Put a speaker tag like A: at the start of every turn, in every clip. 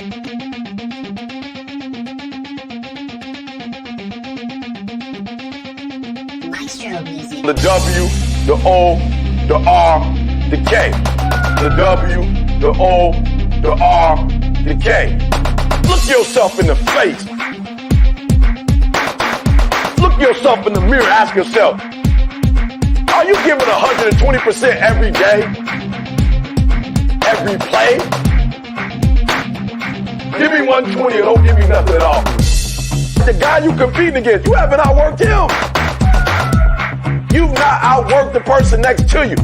A: The W, the O, the R, the K. The W, the O, the R, the K. Look yourself in the face. Look yourself in the mirror. Ask yourself, are you giving 120% every day? Every play? Give me 120 or don't give me nothing at all. The guy you competing against, you haven't outworked him. You've not outworked the person next to you.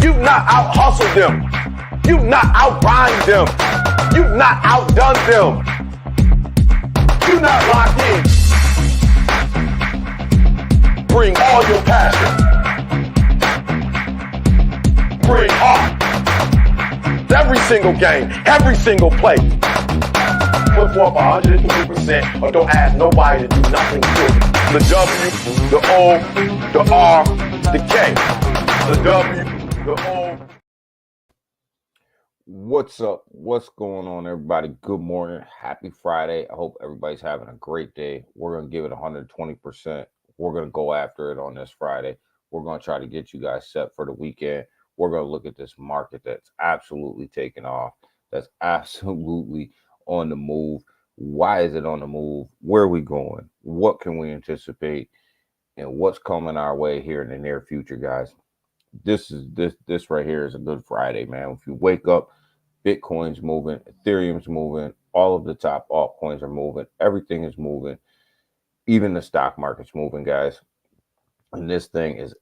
A: You've not out-hustled them. You've not out-rhymed them. You've not outdone them. You're not locked in. Bring all your passion. Bring heart. Every single game, every single play. Put forth 120% or don't ask nobody to do nothing good. The W, the O, the R, the K. The W, the O.
B: What's up? What's going on, everybody? Good morning. Happy Friday. I hope everybody's having a great day. We're going to give it 120%. We're going to go after it on this Friday. We're going to try to get you guys set for the weekend. We're going to look at this market that's absolutely taken off, that's absolutely on the move. Why is it on the move? Where are we going? What can we anticipate? And what's coming our way here in the near future, guys? This right here is a good Friday, man. If you wake up, Bitcoin's moving, Ethereum's moving, all of the top altcoins are moving, everything is moving, even the stock market's moving, guys. And this thing is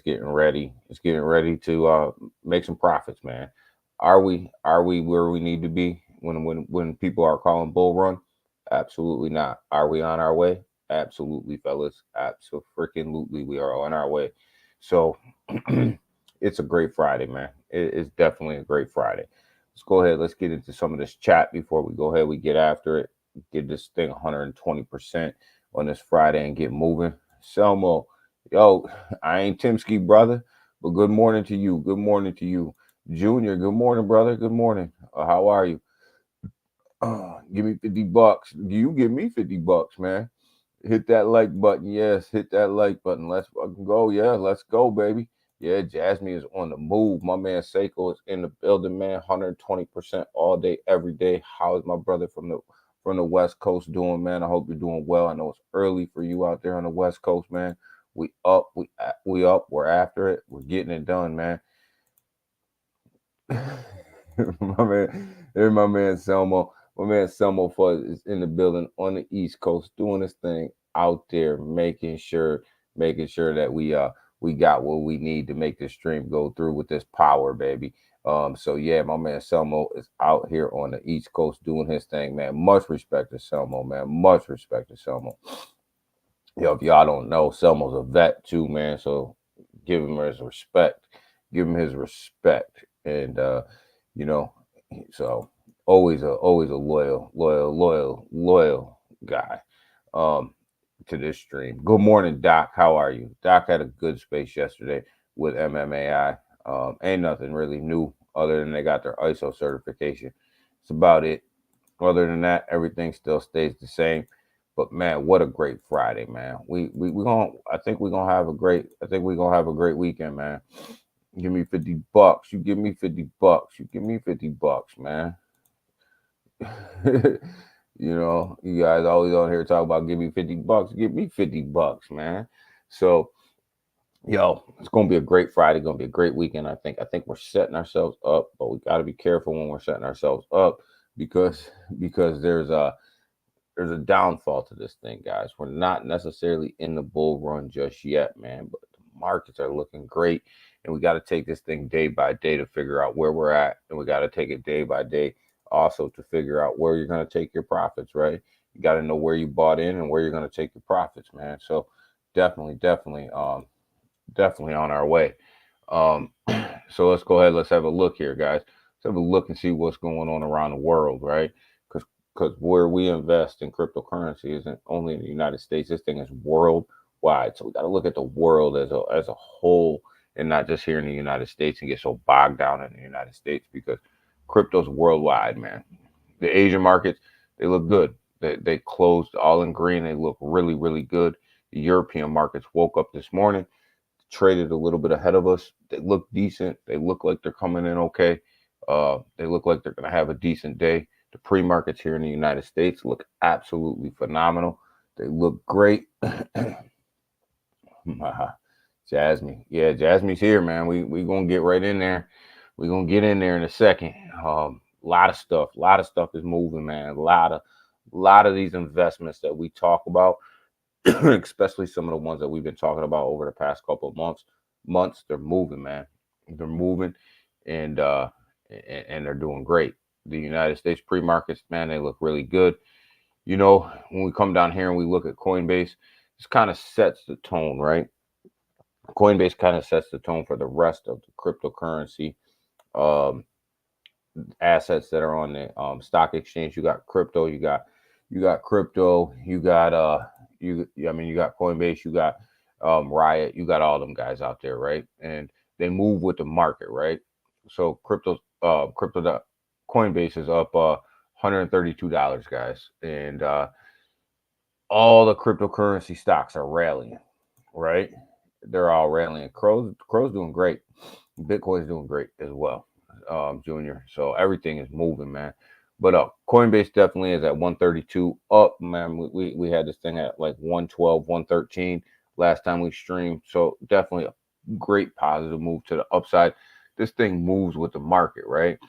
B: getting ready. It's getting ready to make some profits, man. Are we where we need to be when people are calling bull run? Absolutely not. Are we on our way? Absolutely, fellas. Absolutely, we are on our way. So it's a great Friday, man. It's definitely a great Friday. Let's go ahead. Let's get into some of this chat before we go ahead. We get after it. Get this thing 120% on this Friday and get moving. Selmo, yo, I ain't Timsky, brother, but good morning to you. Good morning to you. Junior, good morning, brother. Good morning. How are you? Give me $50. You give me $50, man. Hit that like button. Yes, hit that like button. Let's fucking go. Yeah, let's go, baby. Yeah, Jasmine is on the move. My man Seiko is in the building, man. 120% all day, every day. How is my brother from the West Coast doing, man? I hope you're doing well. I know it's early for you out there on the West Coast, man. We up. We're after it. We're getting it done, man. my man Selmo. My man Selmo Fuzz is in the building on the East Coast doing this thing out there, making sure that we got what we need to make this stream go through with this power, baby. So yeah, my man Selmo is out here on the East Coast doing his thing, man. Much respect to Selmo, man. Much respect to Selmo. Yo, if y'all don't know, Selmo's a vet too, man. So give him his respect. Give him his respect. And so always a loyal guy to this stream. Good morning, Doc. How are you? Doc had a good space yesterday with MMAI. Ain't nothing really new other than they got their ISO certification. It's about it. Other than that, everything still stays the same. But man, what a great Friday, man. I think we're gonna have a great weekend, man. Give me $50. You give me $50. You give me $50, man. You know, you guys always on here talk about give me $50. Give me $50, man. So, yo, it's gonna be a great Friday. Gonna be a great weekend. I think we're setting ourselves up, but we got to be careful when we're setting ourselves up because there's a downfall to this thing, guys. We're not necessarily in the bull run just yet, man, but the markets are looking great. And we got to take this thing day by day to figure out where we're at. And we got to take it day by day also to figure out where you're going to take your profits, right? You got to know where you bought in and where you're going to take your profits, man. So definitely on our way. So let's go ahead. Let's have a look here, guys. Let's have a look and see what's going on around the world, right? Because where we invest in cryptocurrency isn't only in the United States. This thing is worldwide. So we got to look at the world as a whole and not just here in the United States and get so bogged down in the United States because crypto's worldwide, man. The Asian markets, they look good. They closed all in green. They look really, really good. The European markets woke up this morning, traded a little bit ahead of us. They look decent. They look like they're coming in okay. They look like they're going to have a decent day. The pre-markets here in the United States look absolutely phenomenal. They look great. Jasmine. Yeah, Jasmine's here, man. We gonna get right in there. We gonna get in there in a second. A lot of stuff is moving, man. A lot of these investments that we talk about, especially some of the ones that we've been talking about over the past couple of months, they're moving, man. They're moving, and and they're doing great. The United States pre-markets, man, they look really good. You know, when we come down here and we look at Coinbase, this kind of sets the tone, right? Coinbase kind of sets the tone for the rest of the cryptocurrency um, assets that are on the stock exchange. You got crypto, you got crypto, you got Coinbase, you got Riot, you got all them guys out there, right? And they move with the market, right? So Coinbase is up $132, guys, and all the cryptocurrency stocks are rallying, right? They're all rallying. Crow's doing great. Bitcoin's doing great as well, Junior. So everything is moving, man. But Coinbase definitely is at 132 up, man. We had this thing at like 112, 113 last time we streamed. So definitely a great positive move to the upside. This thing moves with the market, right?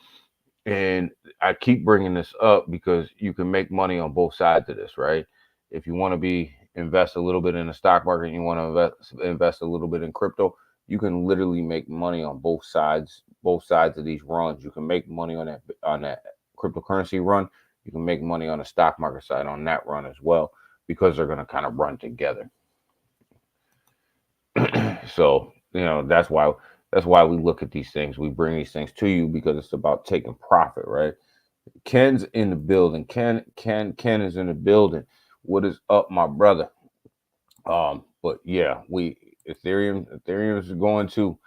B: And I keep bringing this up because you can make money on both sides of this, right? If you want to invest a little bit in the stock market, and you want to invest a little bit in crypto, you can literally make money on both sides of these runs. You can make money on that cryptocurrency run. You can make money on the stock market side on that run as well, because they're going to kind of run together. So, that's why we look at these things. We bring these things to you because it's about taking profit, right? Ken's in the building. Ken is in the building. What is up, my brother? But yeah, Ethereum is going to,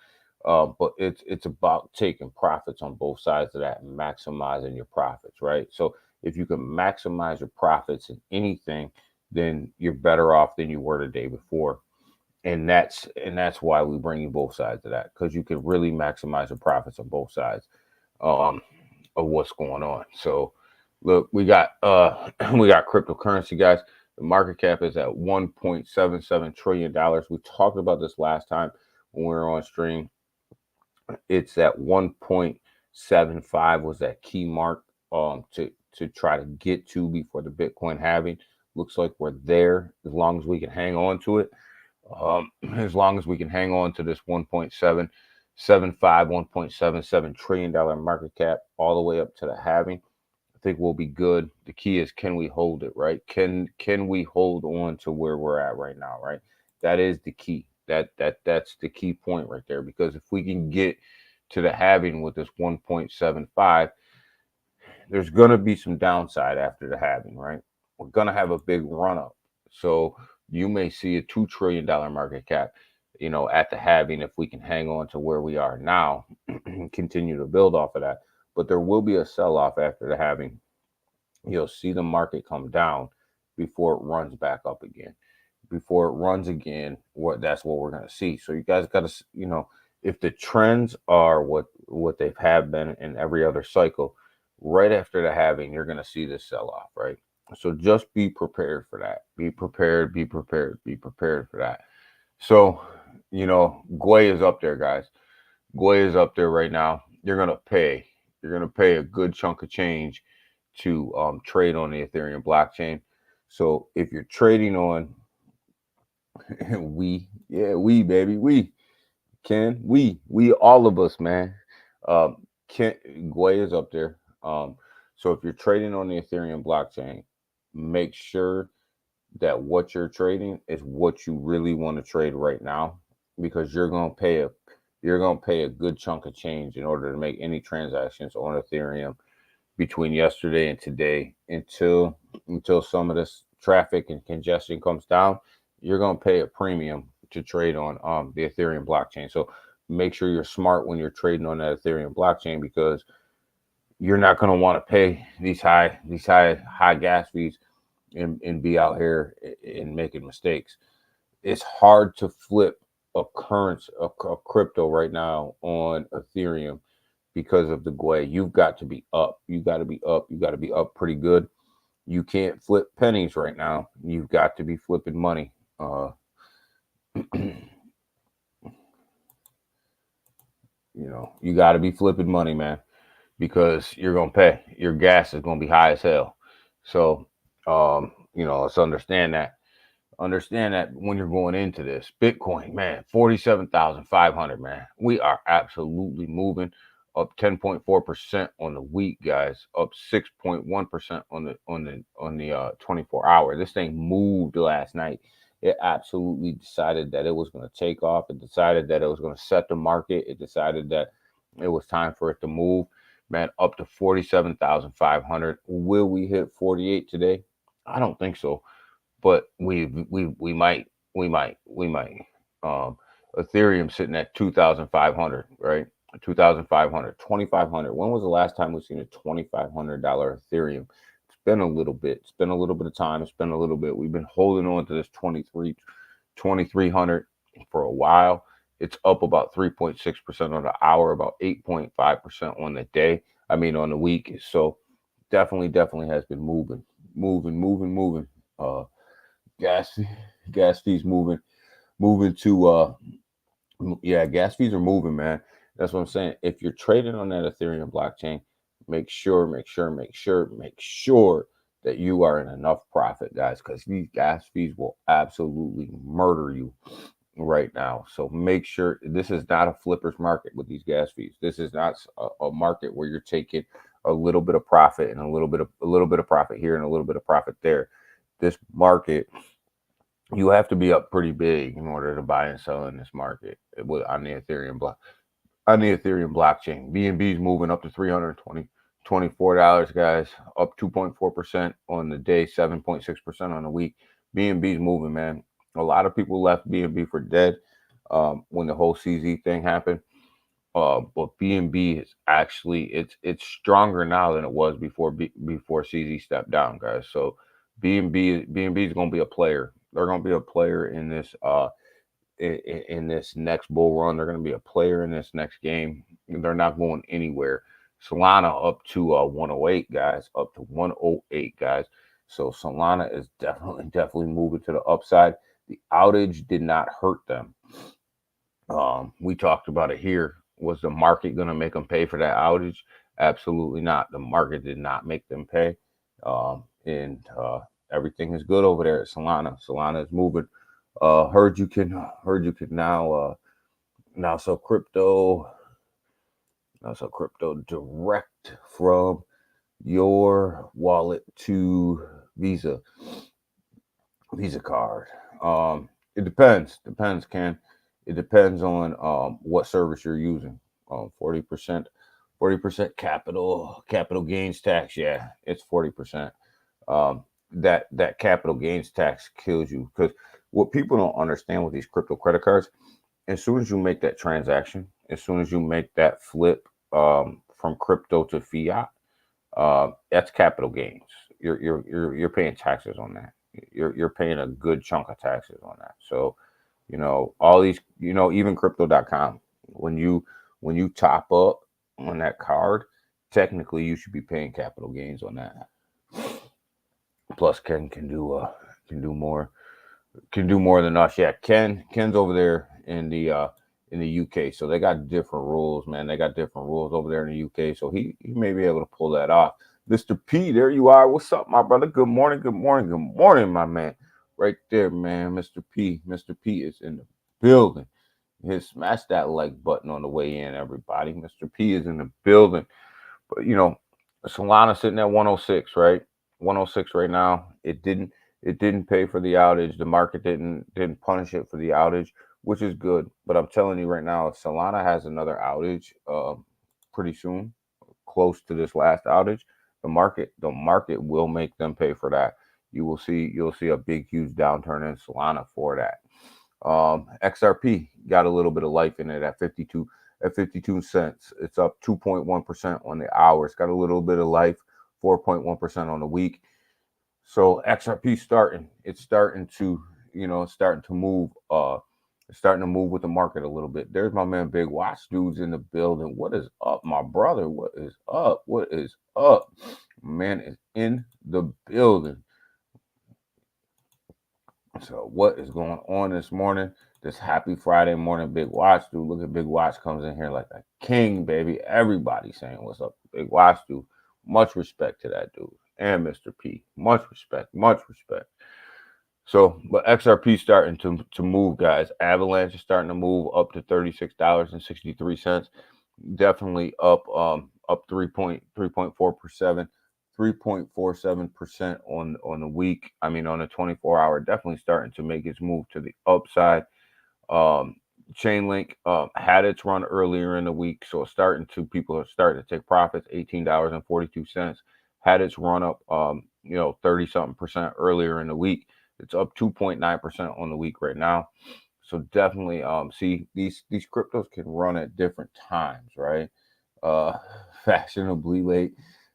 B: but it's about taking profits on both sides of that and maximizing your profits, right? So if you can maximize your profits in anything, then you're better off than you were the day before. And that's why we bring you both sides of that, because you can really maximize your profits on both sides um, of what's going on. So look, we got we got cryptocurrency, guys. The market cap is at $1.77 trillion. We talked about this last time when we were on stream. It's at 1.75 was that key mark to try to get to before the Bitcoin halving. Looks like we're there as long as we can hang on to it. As long as we can hang on to this 1.775, $1.77 trillion market cap all the way up to the halving, I think we'll be good. The key is, can we hold it, right? Can we hold on to where we're at right now, right? That is the key. That's the key point right there. Because if we can get to the halving with this 1.75, there's gonna be some downside after the halving, right? We're gonna have a big run up. So you may see a $2 trillion market cap, at the halving, if we can hang on to where we are now and continue to build off of that. But there will be a sell-off after the halving. You'll see the market come down before it runs back up again. Before it runs again, that's what we're going to see. So you guys got to, if the trends are what they have been in every other cycle, right after the halving, you're going to see this sell-off, right? So just be prepared for that. Be prepared for that. So, Gwei is up there, guys. Gwei is up there right now. You're gonna pay a good chunk of change to trade on the Ethereum blockchain. So if you're trading on we all of us, man. Gwei is up there. So if you're trading on the Ethereum blockchain, make sure that what you're trading is what you really want to trade right now, because you're gonna pay a good chunk of change in order to make any transactions on Ethereum between yesterday and today, until some of this traffic and congestion comes down. You're gonna pay a premium to trade on the Ethereum blockchain. So make sure you're smart when you're trading on that Ethereum blockchain, because you're not going to want to pay these high gas fees and be out here and making mistakes. It's hard to flip a currency, a crypto right now on Ethereum because of the way you've got to be up. You got to be up. You got to be up pretty good. You can't flip pennies right now. You've got to be flipping money. You got to be flipping money, man, because you're gonna pay. Your gas is gonna be high as hell. So, let's understand that when you're going into this Bitcoin, man, 47,500, man, we are absolutely moving up 10.4% on the week, guys, up 6.1% on the 24 hour. This thing moved last night. It absolutely decided that it was going to take off. It decided that it was going to set the market. It decided that it was time for it to move, man, up to 47,500. Will we hit 48 today? I don't think so, but we might. Um, Ethereum sitting at 2,500, right? 2,500, 2,500. When was the last time we've seen a $2,500 Ethereum? It's been a little bit. It's been a little bit of time. It's been a little bit. We've been holding on to this 2,300 for a while. It's up about 3.6% on the hour, about 8.5% on the day. I mean, on the week. So definitely has been moving. Uh, gas gas fees moving to yeah, gas fees are moving, man. That's what I'm saying. If you're trading on that Ethereum blockchain, make sure that you are in enough profit, guys, because these gas fees will absolutely murder you right now. So make sure this is not a flippers market with these gas fees. This is not a market where you're taking a little bit of profit and a little bit of profit here and a little bit of profit there. This market, you have to be up pretty big in order to buy and sell in this market on the Ethereum blockchain. BNB is moving up to $324, guys, up 2.4% on the day, 7.6% on the week. BNB is moving, man. A lot of people left BNB for dead when the whole CZ thing happened. But BNB is actually it's stronger now than it was before CZ stepped down, guys. So BNB is going to be a player. They're going to be a player in this in this next bull run. They're going to be a player in this next game. They're not going anywhere. Solana up to 108, guys. Up to 108, guys. So Solana is definitely moving to the upside. The outage did not hurt them. We talked about it here. Was the market going to make them pay for that outage? Absolutely not. The market did not make them pay. And everything is good over there at Solana. Solana is moving. Heard you can now sell crypto. Now sell crypto direct from your wallet to Visa card. It depends, Ken. It depends on what service you're using. 40% capital gains tax. Yeah, it's 40%. That capital gains tax kills you, because what people don't understand with these crypto credit cards, as soon as you make that transaction, as soon as you make that flip from crypto to fiat, that's capital gains. You're paying taxes on that. You're paying a good chunk of taxes on that. So, all these, even crypto.com, when you top up on that card, technically you should be paying capital gains on that. Plus Ken can do more than us. Yeah, Ken's over there in the UK, so they got different rules, man. They got different rules over there in the UK, so he may be able to pull that off. Mr. P, there you are. What's up, my brother? Good morning, my man. Right there, man. Mr. P is in the building. Smash that like button on the way in, everybody. Mr. P is in the building. But Solana sitting at 106, right? 106 right now. It didn't pay for the outage. The market didn't punish it for the outage, which is good. But I'm telling you right now, if Solana has another outage pretty soon, close to this last outage, the market will make them pay for that. You'll see a big, huge downturn in Solana for that. XRP got a little bit of life in it at 52 at 52 cents. It's up 2.1% on the hour. It's got a little bit of life, 4.1% on the week. So XRP it's starting to, it's starting to move. It's starting to move with the market a little bit. There's my man Big Watch Dude's in the building. What is up, my brother? What is up? What is up? Man is in the building. So what is going on this morning? This happy Friday morning, Big Watch Dude. Look at Big Watch comes in here like a king, baby. Everybody saying what's up, Big Watch Dude. Much respect to that dude. And Mr. P. Much respect. Much respect. So, but XRP starting to move, guys. Avalanche is starting to move up to $36.63. Definitely up 3.47% on the week. I mean, on the 24-hour, definitely starting to make its move to the upside. Chainlink had its run earlier in the week, so people are starting to take profits. $18.42 had its run up 30 something percent earlier in the week. It's up 2.9% on the week right now. So definitely see these cryptos can run at different times, right? Fashionably late.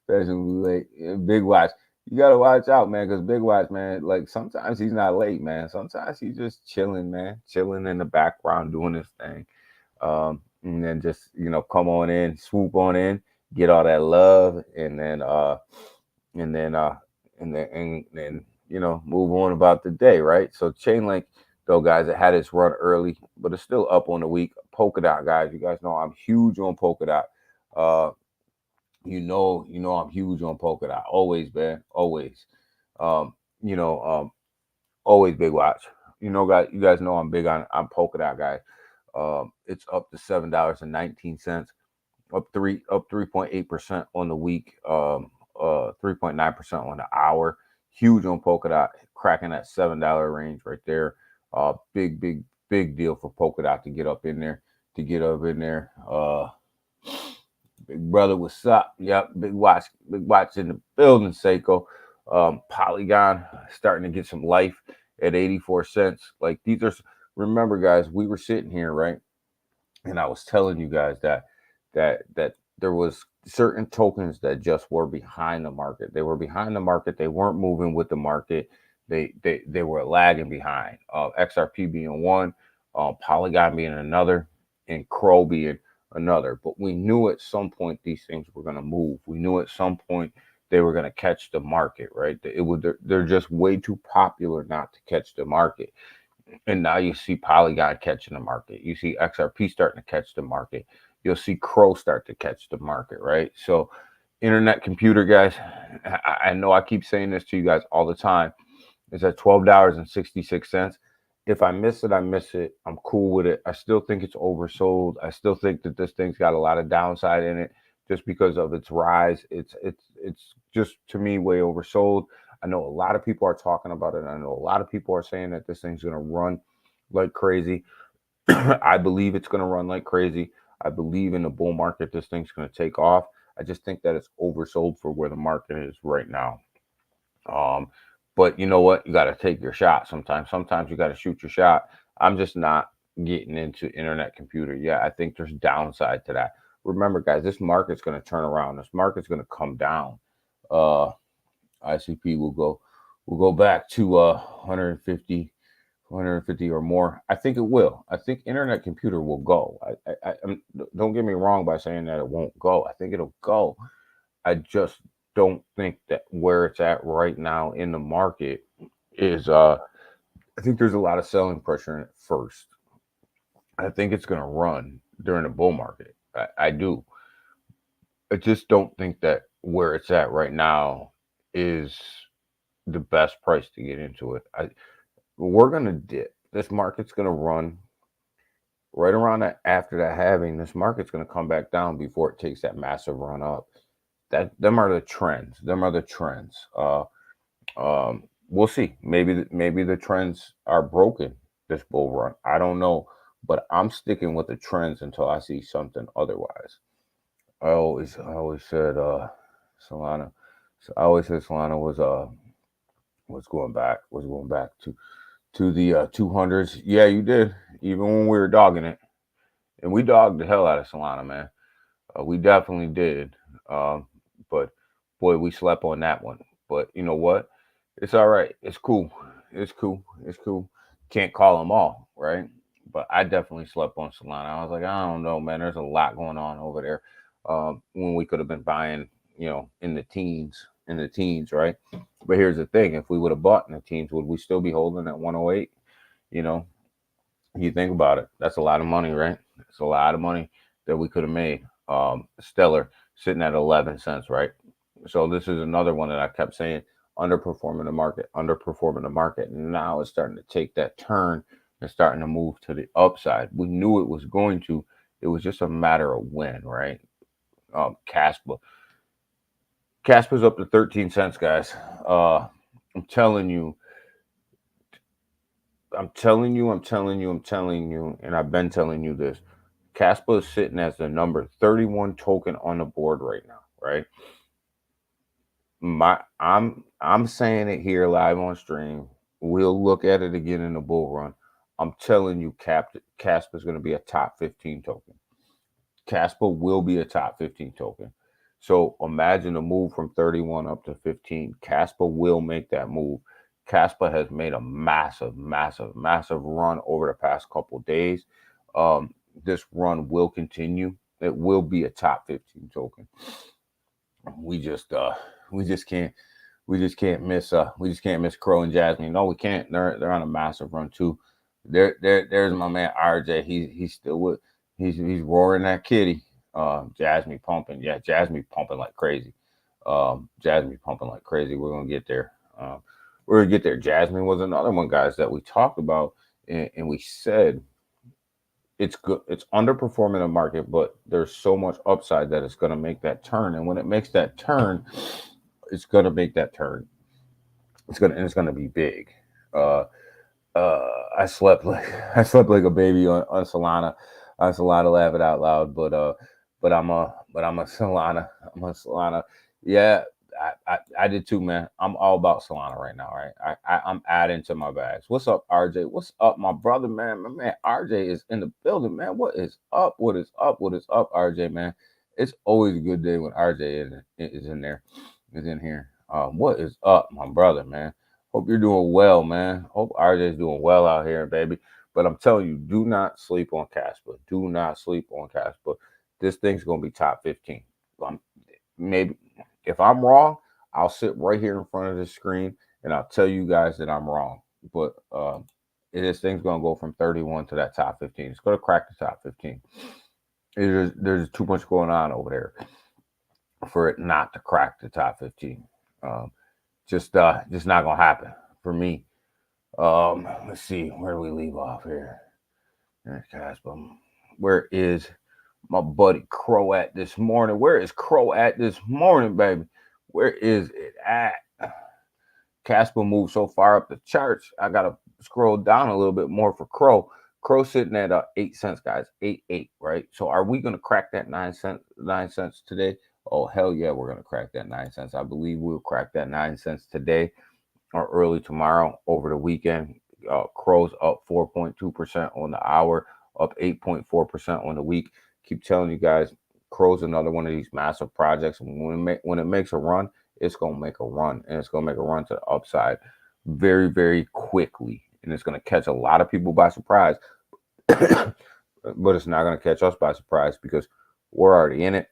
B: Big Watch. You gotta watch out, man, because Big Watch, man, like sometimes he's not late, man. Sometimes he's just chilling, man, chilling in the background doing his thing. And then just come on in, swoop on in, get all that love, and then move on about the day, right? So Chainlink, though, guys, it had its run early, but it's still up on the week. Polkadot, guys, you guys know I'm huge on Polkadot. You know I'm huge on Polkadot. Always, man. Always. Always Big Watch. Guys, you guys know I'm big on Polkadot, guys. It's up to $7.19, up 3.8% on the week, 3.9% on the hour. Huge on Polkadot, cracking that $7 range right there. Big deal for Polkadot to get up in there. Big brother, what's up? Yep, Big Watch in the building, Seiko. Polygon starting to get some life at 84 cents. Like remember, guys, we were sitting here, right? And I was telling you guys that there was certain tokens that just were behind the market. They were behind the market. They weren't moving with the market. They were lagging behind. XRP being one, Polygon being another, and Crow being another. But we knew at some point these things were going to move. We knew at some point they were going to catch the market, right? They're just way too popular not to catch the market. And now you see Polygon catching the market. You see XRP starting to catch the market. You'll see Crow start to catch the market, right? So internet computer, guys, I know I keep saying this to you guys all the time. It's at $12.66. If I miss it, I miss it. I'm cool with it. I still think it's oversold. I still think that this thing's got a lot of downside in it just because of its rise. It's just, to me, way oversold. I know a lot of people are talking about it. I know a lot of people are saying that this thing's going to run like crazy. I believe it's going to run like crazy. I believe in the bull market, this thing's going to take off. I just think that it's oversold for where the market is right now. But you know what? You got to take your shot sometimes. Sometimes you got to shoot your shot. I'm just not getting into internet computer yet. I think there's downside to that. Remember, guys, this market's going to turn around. This market's going to come down. ICP will go back to 150 or more. I think it will. I think internet computer will go. Don't get me wrong by saying that it won't go. I think it'll go. I just don't think that where it's at right now in the market is I think there's a lot of selling pressure in it first. I think it's going to run during a bull market. I do. I just don't think that where it's at right now is the best price to get into it. We're going to dip. This market's going to run right around that. After that halving, this market's going to come back down before it takes that massive run up. Them are the trends. We'll see. Maybe the trends are broken this bull run. I don't know, but I'm sticking with the trends until I see something otherwise. I always said Solana. So I always said Solana was going back to the 200s. Yeah, you did. Even when we were dogging it, And we dogged the hell out of Solana, man. We definitely did. But boy, we slept on that one. But you know what? It's all right. It's cool. It's cool. It's cool. Can't call them all, right? But I definitely slept on Solana. I was like, I don't know, man. There's a lot going on over there. When we could have been buying, in the teens, right? But here's the thing: if we would have bought in the teens, would we still be holding at 108? You know, you think about it. That's a lot of money, right? It's a lot of money that we could have made. Stellar sitting at 11 cents, right? So this is another one that I kept saying underperforming the market. And now it's starting to take that turn and starting to move to the upside. We knew it was going to. It was just a matter of when, right? Caspa. Caspa's up to 13 cents, guys. I'm telling you, and I've been telling you this. Caspa is sitting as the number 31 token on the board right now, right? I'm saying it here live on stream. We'll look at it again in the bull run. I'm telling you, Caspa is going to be a top 15 token. Caspa will be a top 15 token. So imagine a move from 31 up to 15. Caspa will make that move. Caspa has made a massive run over the past couple of days. This run will continue. It will be a top 15 token. We just can't miss Crow and Jasmine. No, we can't. They're on a massive run too. There's my man RJ. He's still with. He's roaring that kitty. Jasmine pumping. Yeah, Jasmine pumping like crazy. Jasmine pumping like crazy. We're gonna get there. We're gonna get there. Jasmine was another one, guys, that we talked about, and we said it's good. It's underperforming the market, but there's so much upside that it's gonna make that turn. And when it makes that turn, it's gonna make that turn. It's gonna be big. Uh, I slept like a baby on Solana. On Solana, laughing out loud. But I'm a Solana. I'm a Solana. Yeah, I did too, man. I'm all about Solana right now, right? I'm adding to my bags. What's up, RJ? What's up, my brother, man? My man RJ is in the building, man. What is up? What is up? What is up, RJ, man? It's always a good day when RJ is in there, is in here. What is up, my brother, man? Hope you're doing well, man. Hope RJ's doing well out here, baby. But I'm telling you, do not sleep on Caspa. Do not sleep on Caspa. This thing's gonna be top 15. Maybe if I'm wrong, I'll sit right here in front of the screen and I'll tell you guys that I'm wrong. But this thing's gonna go from 31 to that top 15. It's gonna crack the top 15. There's too much going on over there for it not to crack the top 15. Just not gonna happen for me. Let's see, where do we leave off here? Where is my buddy Crow at this morning? Where is Crow at this morning, baby? Where is it at? Casper moved so far up the charts. I gotta scroll down a little bit more for Crow. Crow sitting at 8 cents, guys. 8, right? So are we gonna crack that 9 cents today? Oh, hell yeah, we're gonna crack that 9 cents. I believe we'll crack that 9 cents today or early tomorrow over the weekend. Crow's up 4.2% on the hour, up 8.4% on the week. Keep telling you guys, Crow's another one of these massive projects. When it makes a run, it's gonna make a run, and it's gonna make a run to the upside very, very quickly, and it's gonna catch a lot of people by surprise. But it's not gonna catch us by surprise because we're already in it.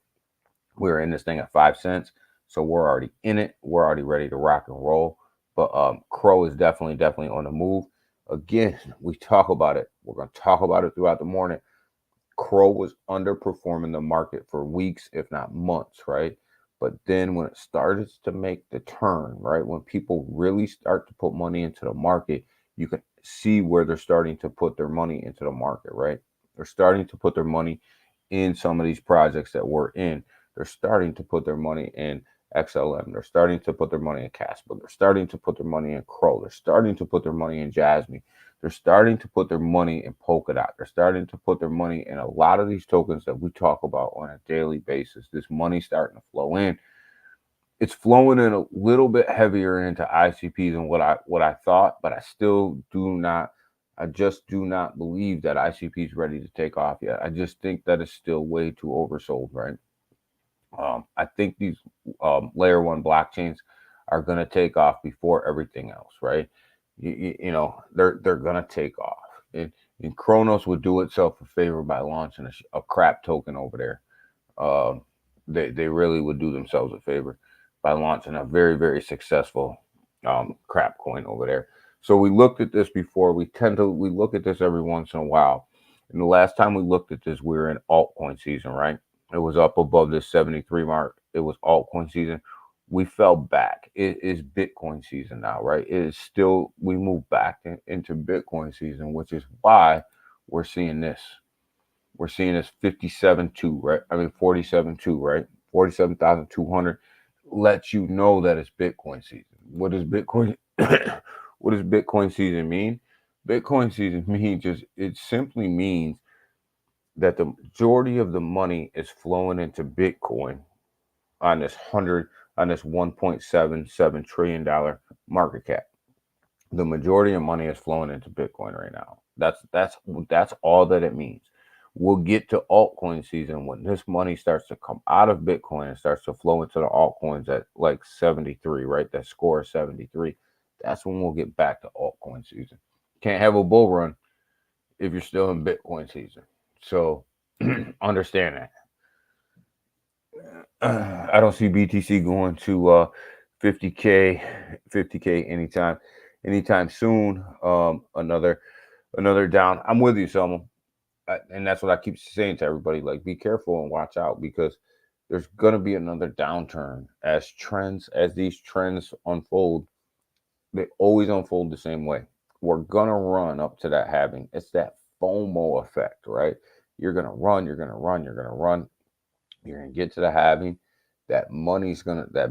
B: We're in this thing at 5 cents, so we're already in it. We're already ready to rock and roll. But Crow is definitely on the move. Again, we talk about it. We're going to talk about it throughout the morning. Crow was underperforming the market for weeks, if not months, right? But then when it started to make the turn, right, when people really start to put money into the market, you can see where they're starting to put their money into the market, right? They're starting to put their money in some of these projects that we're in. They're starting to put their money in XLM. They're starting to put their money in Casper. They're starting to put their money in Crow. They're starting to put their money in Jasmine. They're starting to put their money in Polkadot. They're starting to put their money in a lot of these tokens that we talk about on a daily basis. This money's starting to flow in. It's flowing in a little bit heavier into ICPs than what I thought, but I still do not I just do not believe that ICP is ready to take off yet. I just think that it's still way too oversold, right? I think these layer one blockchains are going to take off before everything else, right? You know, they're going to take off. And Kronos would do itself a favor by launching a crap token over there. They really would do themselves a favor by launching a very, very successful crap coin over there. So we looked at this before. We look at this every once in a while. And the last time we looked at this, we were in altcoin season, right? It was up above this 73 mark. It was altcoin season. We fell back. It is Bitcoin season now, right? It is still, we moved back into Bitcoin season, which is why we're seeing this. We're seeing this 57.2, right? I mean, 47.2, right? 47,200 lets you know that it's Bitcoin season. What does Bitcoin, what does Bitcoin season mean? Bitcoin season means it simply means that the majority of the money is flowing into Bitcoin on this 1.77 trillion dollar market cap. The majority of money is flowing into Bitcoin right now. That's all that it means. We'll get to altcoin season when this money starts to come out of Bitcoin and starts to flow into the altcoins at like 73, right? That score is 73. That's when we'll get back to altcoin season. Can't have a bull run if you're still in Bitcoin season. So understand that. I don't see BTC going to 50K anytime soon. Another down. I'm with you, Selma. And that's what I keep saying to everybody, like, be careful and watch out, because there's going to be another downturn as these trends unfold. They always unfold the same way. We're going to run up to that halving. It's that FOMO effect, right? You're going to run. You're going to get to the halving. That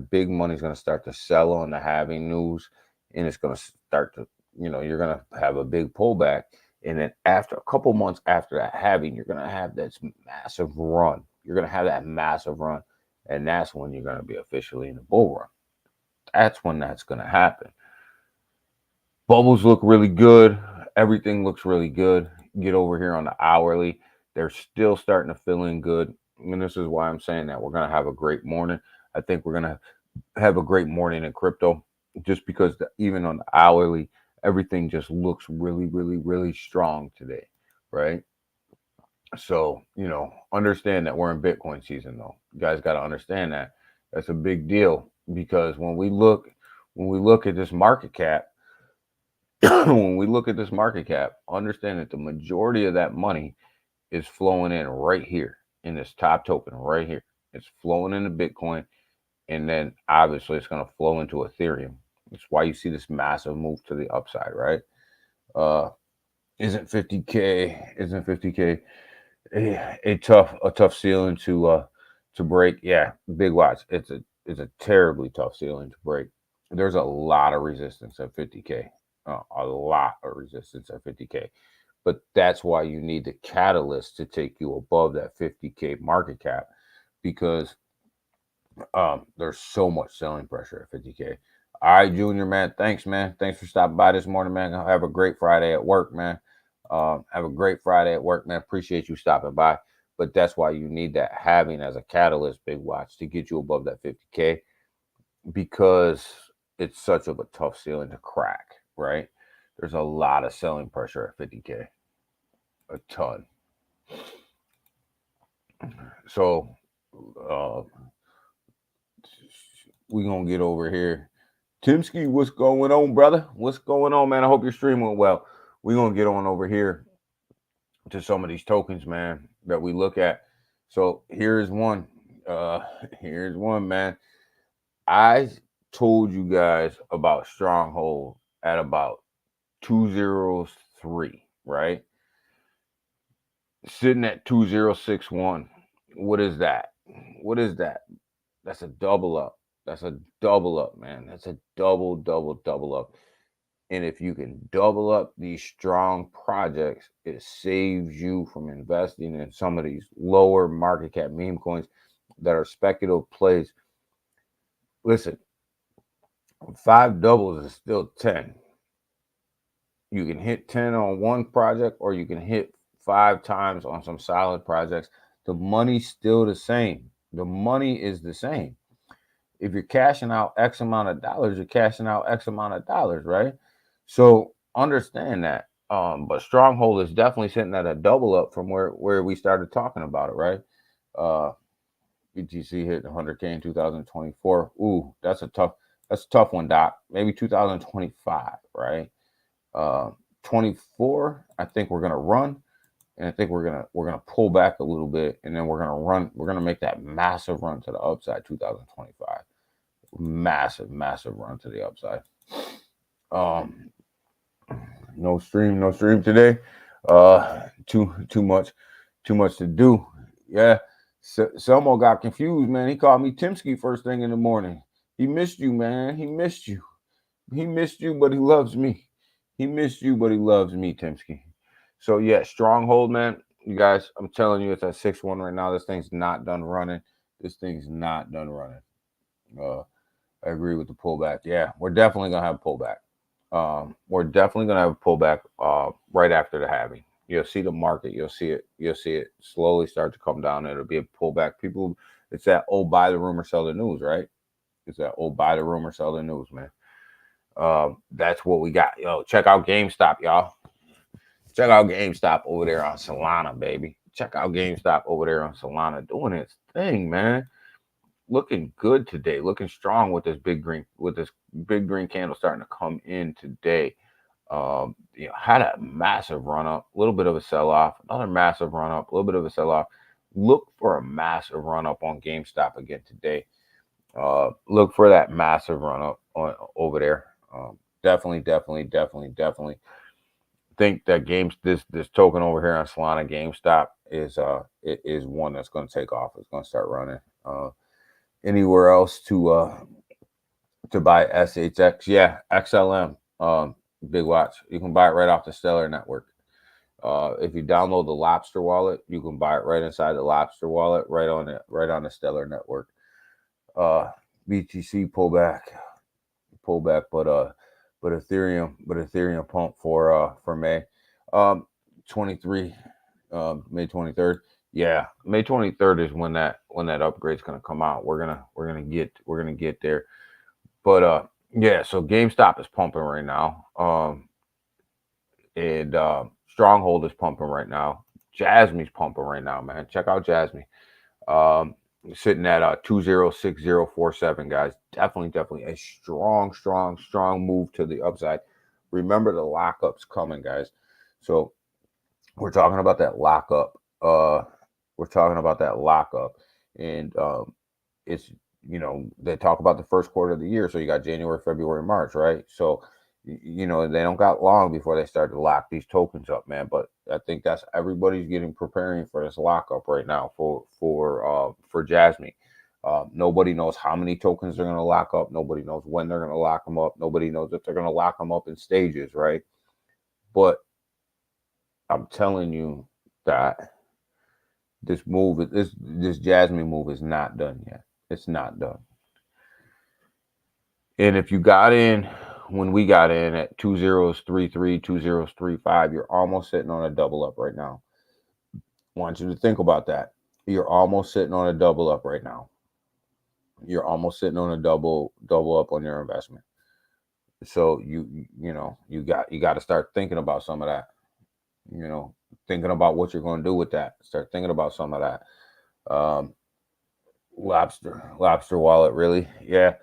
B: big money's going to start to sell on the halving news, and it's going to start to, you're going to have a big pullback. And then after a couple months after that halving, you're going to have this massive run. And that's when you're going to be officially in the bull run. That's when that's going to happen. Bubbles look really good. Everything looks really good. Get over here on the hourly. They're still starting to fill in good. And this is why I'm saying that we're going to have a great morning. I think we're going to have a great morning in crypto, just because even on the hourly, everything just looks really, really, really strong today, right? So, understand that we're in Bitcoin season, though. You guys got to understand that. That's a big deal, because when we look at this market cap, understand that the majority of that money is flowing in right here in this top token right here. It's flowing into Bitcoin, and then obviously it's going to flow into Ethereum. That's why you see this massive move to the upside, right? Isn't 50K a tough ceiling to break? Yeah, big watch. It's a terribly tough ceiling to break. There's a lot of resistance at 50K. A lot of resistance at 50K. But that's why you need the catalyst to take you above that 50K market cap, because there's so much selling pressure at 50K. All right, Junior, man. Thanks for stopping by this morning, man. Have a great Friday at work, man. Appreciate you stopping by. But that's why you need that halving as a catalyst, big watch, to get you above that 50K, because it's such of a tough ceiling to crack, right? There's a lot of selling pressure at 50K. A ton. So we're going to get over here. Timsky, what's going on, brother? What's going on, man? I hope your stream went well. We're going to get on over here to some of these tokens, man, that we look at. So here's one. Man. I told you guys about Stronghold at about 203, right? Sitting at 2061. What is that? That's a double up. That's a double up, man. That's a double up. And if you can double up these strong projects, it saves you from investing in some of these lower market cap meme coins that are speculative plays. Listen, 5 doubles is still 10. You can hit 10 on one project, or you can hit 5 times on some solid projects. The money's still the same. The money is the same. If you're cashing out X amount of dollars, you're cashing out X amount of dollars, right? So understand that. But Stronghold is definitely sitting at a double up from where we started talking about it, right? BTC hit 100K in 2024. Ooh, that's a tough one, Doc. Maybe 2025, right? 24, I think we're gonna run, and I think we're gonna pull back a little bit, and then we're gonna make that massive run to the upside. 2025, massive run to the upside. No stream today. Too much to do. Yeah. Selmo got confused, man. He called me Timsky first thing in the morning. He missed you, man. He missed you, but he loves me. He missed you, but he loves me, Timsky. So yeah, Stronghold, man. You guys, I'm telling you, it's at 6-1 right now. This thing's not done running. I agree with the pullback. Yeah, we're definitely gonna have a pullback. We're definitely gonna have a pullback right after the halving. You'll see the market. You'll see it slowly start to come down. It'll be a pullback. People, it's that old buy the rumor, sell the news, right? It's that old buy the rumor, sell the news, man. That's what we got. Yo, check out GameStop, y'all. Check out GameStop over there on Solana, baby. Check out GameStop over there on Solana, doing its thing, man. Looking good today, looking strong with this big green candle starting to come in today. Had a massive run up, a little bit of a sell off, another massive run up, a little bit of a sell off. Look for a massive run up on GameStop again today. Look for that massive run up over there. Definitely think that this token over here on Solana GameStop is one that's going to take off. It's going to start running. Anywhere else to buy SHX? Yeah, XLM. Big watch. You can buy it right off the Stellar network. If you download the Lobster wallet, you can buy it right inside the Lobster wallet, right on the Stellar network. BTC pullback, but Ethereum pump for May 23, May 23rd. Yeah, May 23rd is when that upgrade's gonna come out. We're gonna get there. But yeah, so GameStop is pumping right now. And Stronghold is pumping right now. Jasmine's pumping right now, man. Check out Jasmine. Sitting at 206047, guys. Definitely a strong move to the upside. Remember the lockup's coming, guys. So we're talking about that lockup. And it's, they talk about the first quarter of the year. So you got January, February, March, right? So they don't got long before they start to lock these tokens up, man. But I think that's everybody's preparing for this lockup right now for Jasmine. Nobody knows how many tokens they're going to lock up. Nobody knows when they're going to lock them up. Nobody knows if they're going to lock them up in stages, right? But I'm telling you that this Jasmine move is not done yet. It's not done. And if you got in when we got in at 2033, 2035, you're almost sitting on a double up right now. I want you to think about that. You're almost sitting on a double up right now. You're almost sitting on a double up on your investment. So you got to start thinking about some of that. Thinking about what you're going to do with that. Start thinking about some of that. Lobster wallet, really? Yeah,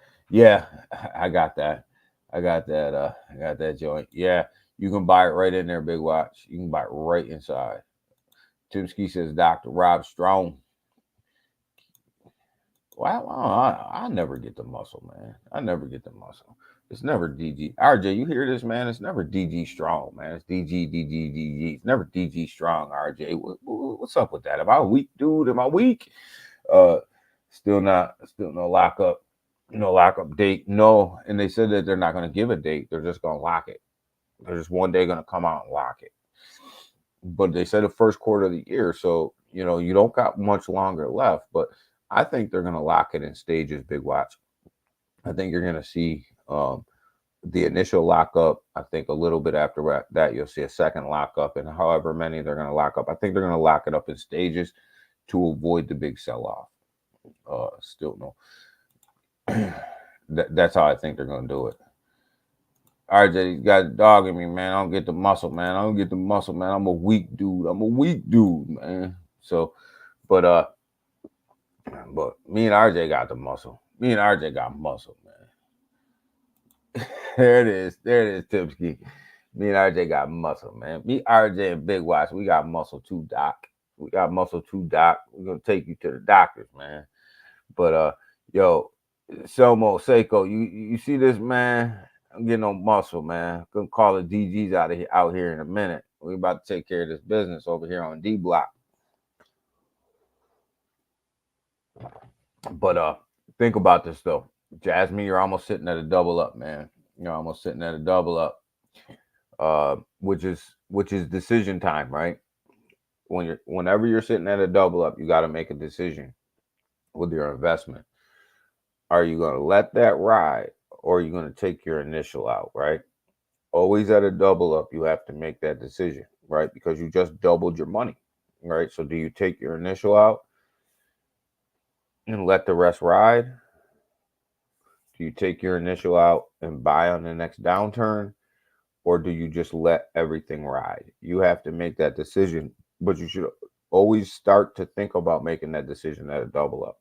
B: I got that. I got that joint. Yeah, you can buy it right in there, Big Watch. You can buy it right inside. Timsky says, Dr. Rob Strong. Wow, I never get the muscle, man. I never get the muscle. It's never DG. RJ, you hear this, man? It's never DG Strong, man. It's DG. It's never DG Strong, RJ. What's up with that? Am I weak, dude? Am I weak? Still no lockup. No lockup date. No. And they said that they're not going to give a date. They're just going to lock it. They're just one day going to come out and lock it. But they said the first quarter of the year. So, you don't got much longer left. But I think they're going to lock it in stages, Big Watch. I think you're going to see the initial lockup. I think a little bit after that, you'll see a second lockup, and however many they're going to lock up. I think they're going to lock it up in stages to avoid the big sell-off. Still no. That's how I think they're going to do it. RJ, you got a dog in me, man. I don't get the muscle, man. I don't get the muscle, man. I'm a weak dude. Man. So, but me and RJ got the muscle. Me and RJ got muscle, man. There it is, Tipsky. Me and RJ got muscle, man. Me, RJ, and Big Watch, we got muscle too, Doc. We got muscle too, Doc. We're gonna take you to the doctors, man. But yo, Selmo, Seiko, you see this, man? I'm getting no muscle, man. Gonna call the DGs out here in a minute. We about to take care of this business over here on D Block. But think about this though, Jasmine. You're almost sitting at a double up, man. You're almost sitting at a double up, which is decision time, right? Whenever you're sitting at a double up, you got to make a decision with your investment. Are you going to let that ride, or are you going to take your initial out, right? Always at a double up, you have to make that decision, right? Because you just doubled your money, right? So do you take your initial out and let the rest ride? Do you take your initial out and buy on the next downturn, or do you just let everything ride? You have to make that decision, but you should always start to think about making that decision at a double up,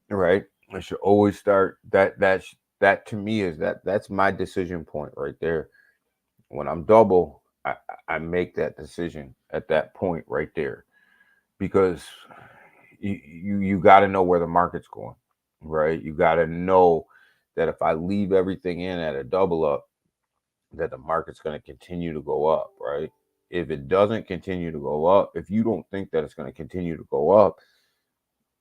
B: right? I should always start that to me is that's my decision point right there. When I'm double, I make that decision at that point right there, because you got to know where the market's going, right? You got to know that if I leave everything in at a double up, that the market's going to continue to go up, right? If it doesn't continue to go up, if you don't think that it's going to continue to go up,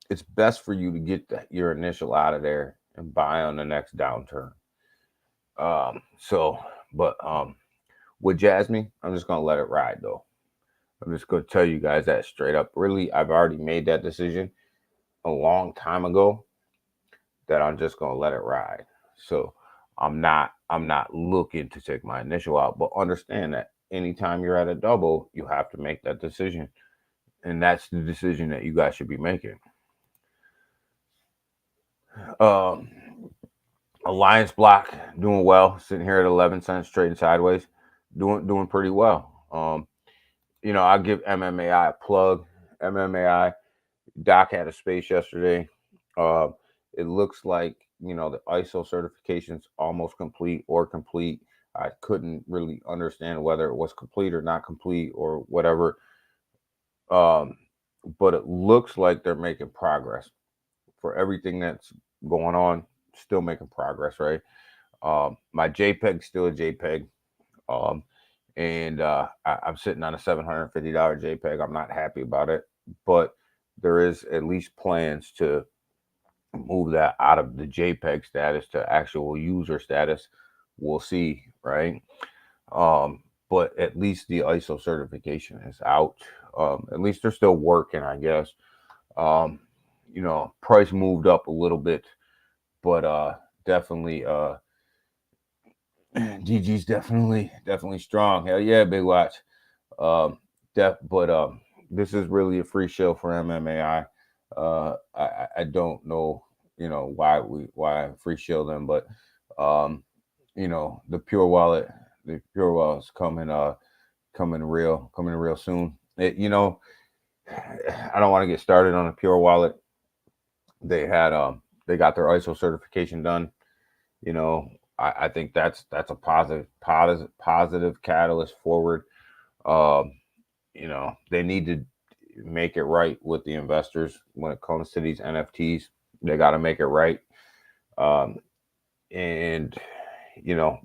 B: it's best for you to get your initial out of there and buy on the next downturn. But with Jasmine, I'm just going to let it ride though. I'm just going to tell you guys that straight up. Really, I've already made that decision a long time ago that I'm just going to let it ride. So I'm not looking to take my initial out, but understand that anytime you're at a double, you have to make that decision. And that's the decision that you guys should be making. Alliance block doing well, sitting here at 11 cents, trading sideways, doing pretty well. I give MMAI a plug. MMAI, Doc had a space yesterday. It looks like the ISO certification's almost complete or complete. I couldn't really understand whether it was complete or not complete or whatever. But it looks like they're making progress. For everything that's going on, still making progress, right? My JPEG's still a JPEG. And I'm sitting on a $750 JPEG. I'm not happy about it, but there is at least plans to move that out of the JPEG status to actual user status. We'll see, right? But at least the ISO certification is out. At least they're still working, I guess. Price moved up a little bit, but definitely GG's definitely strong. Hell yeah, Big Watch. But this is really a free show for MMAI. I don't know, why I free show them, but the Pure Wallet is coming real soon. I don't want to get started on a Pure Wallet. They got their ISO certification done. I think that's a positive catalyst forward. They need to make it right with the investors when it comes to these NFTs. They got to make it right. And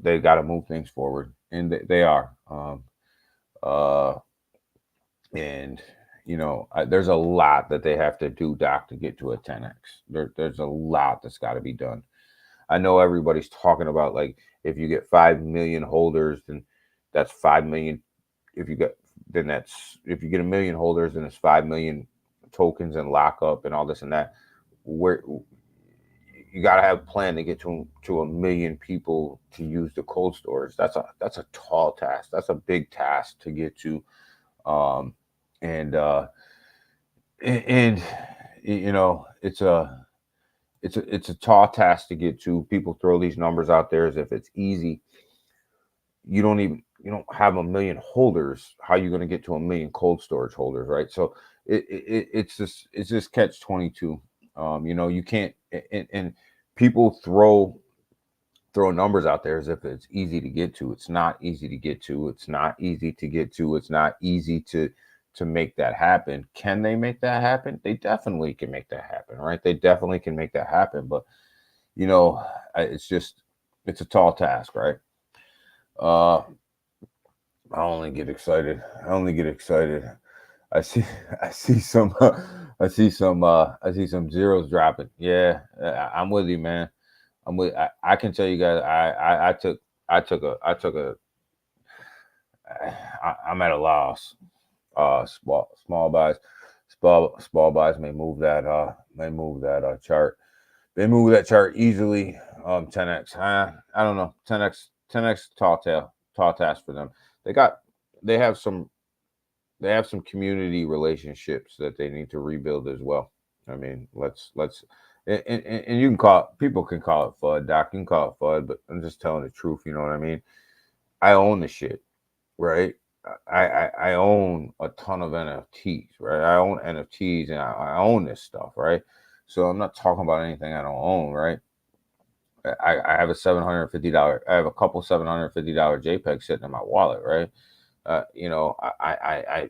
B: they got to move things forward, and they are. There's a lot that they have to do, Doc, to get to a 10x. There's a lot that's got to be done. I know everybody's talking about, like, if you get 5 million holders, then that's 5 million. If you get a million holders, then it's 5 million tokens and lockup and all this and that. Where you got to have a plan to get to a million people to use the cold storage. That's a tall task. That's a big task to get to. Um, and and you know, it's a tall task to get to. People throw these numbers out there as if it's easy. You don't have a million holders. How are you going to get to a million cold storage holders, right? So it's just catch 22. You know, you can't, and people throw numbers out there as if it's easy to get to. It's not easy to get to. It's not easy to get to. It's not easy to make that happen. Can they make that happen? They definitely can make that happen, right? They definitely can make that happen. But you know, it's a tall task, right? Uh, I only get excited. I only get excited. I see, I see some, I see some zeros dropping. Yeah, I'm with you, man. I can tell you guys. I'm at a loss. Small buys, small buys may move that chart. They move that chart easily. 10x. I don't know. 10x tall task for them. They got they have some they have some community relationships that they need to rebuild as well. I mean, let's and you can call it, people can call it FUD, Doc. You can call it FUD, but I'm just telling the truth. You know what I mean? I own the shit, right? I own a ton of NFTs, right? I own NFTs and I own this stuff, right? So I'm not talking about anything I don't own, right? I have a $750. I have a couple $750 JPEG sitting in my wallet, right? You know, I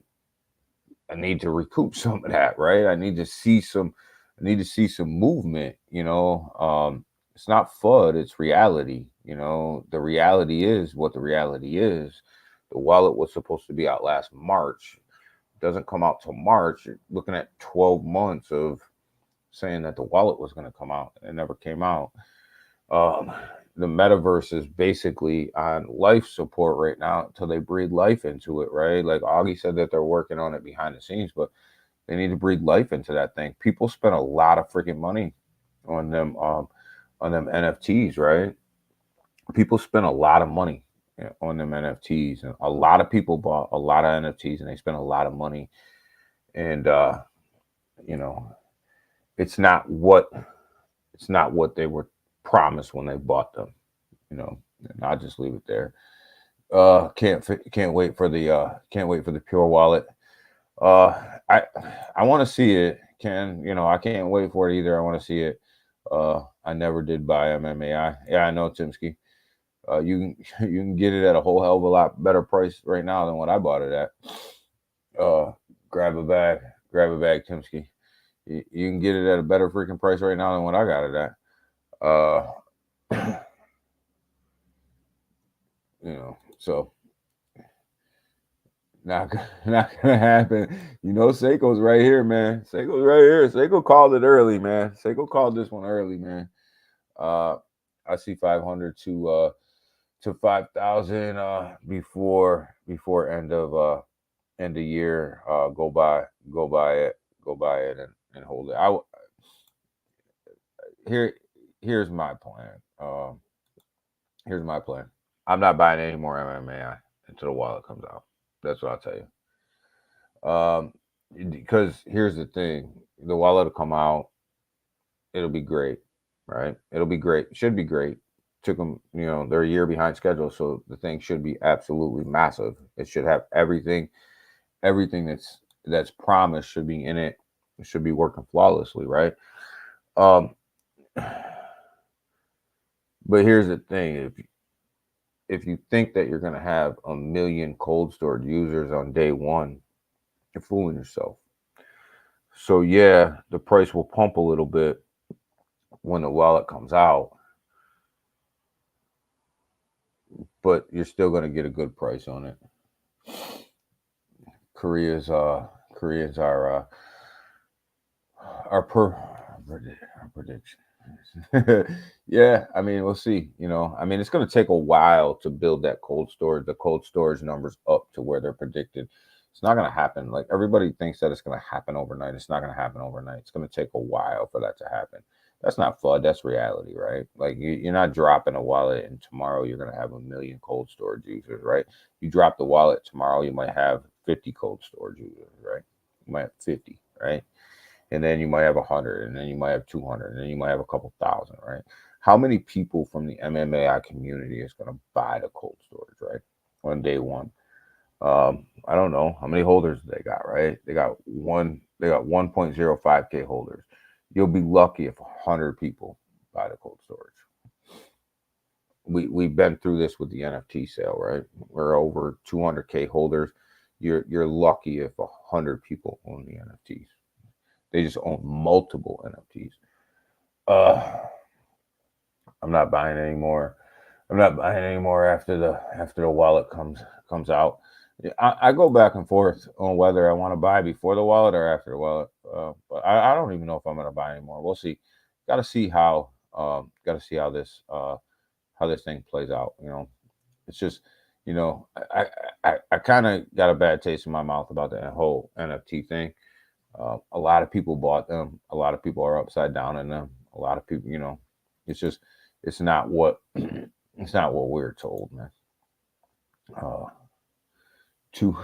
B: need to recoup some of that, right? I need to see some movement, you know. It's not FUD, it's reality. You know, the reality is what the reality is. The wallet was supposed to be out last March. It doesn't come out till March. You're looking at 12 months of saying that the wallet was going to come out. It never came out. Um, the metaverse is basically on life support right now until they breathe life into it, right? Like Augie said that they're working on it behind the scenes, but they need to breathe life into that thing. People spend a lot of freaking money on them NFTs, right? People spend a lot of money on them NFTs, and a lot of people bought a lot of NFTs, and they spent a lot of money. And you know, it's not what they were promised when they bought them. You know, and I'll just leave it there. Can't wait for the pure wallet. Uh, I I want to see it. I can't wait for it either. I want to see it. I never did buy MMAI. Yeah, I know, Timsky. You can you can get it at a whole hell of a lot better price right now than what I bought it at. Uh, grab a bag, Timsky. You can get it at a better freaking price right now than what I got it at. So not not gonna happen. You know, Seiko's right here, man. Seiko's right here. Seiko called it early, man. Seiko called this one early, man. Uh, I see 500 to 5,000 before end of year. Go buy it and hold it. Here here's my plan. Here's my plan. I'm not buying any more MMA until the wallet comes out. That's what I'll tell you. Because here's the thing: the wallet will come out. It'll be great, right? It'll be great. Should be great. Took them, they're a year behind schedule, so the thing should be absolutely massive. It should have everything that's promised should be in it. It should be working flawlessly, right? Um, but here's the thing: if you think that you're going to have a million cold storage users on day one, you're fooling yourself. So yeah, the price will pump a little bit when the wallet comes out, but you're still going to get a good price on it. Koreans are our prediction. Yeah, I mean, we'll see. I mean, it's going to take a while to build the cold storage numbers up to where they're predicted. It's not going to happen. Like everybody thinks that it's going to happen overnight. It's not going to happen overnight. It's going to take a while for that to happen. That's not FUD. That's reality, right? Like you're not dropping a wallet and tomorrow you're gonna have 1 million cold storage users, right? You drop the wallet tomorrow, you might have 50 cold storage users, right? You might have 50, right? And then you might have 100, and then you might have 200, and then you might have a couple thousand, right? How many people from the MMAI community is going to buy the cold storage, right? On day one. I don't know how many holders they got, right? They got 1.05K holders. You'll be lucky if 100 people buy the cold storage. We've been through this with the NFT sale, right? We're over 200K holders. You're lucky if 100 people own the NFTs. They just own multiple NFTs. I'm not buying anymore. I'm not buying anymore after the wallet comes out. I go back and forth on whether I want to buy before the wallet or after the wallet. But I don't even know if I'm going to buy anymore. We'll see. Got to see how. Got to see how this thing plays out. It's just I kind of got a bad taste in my mouth about the whole NFT thing. A lot of people bought them. A lot of people are upside down in them. A lot of people, it's just it's not what it's not what we're told, man. To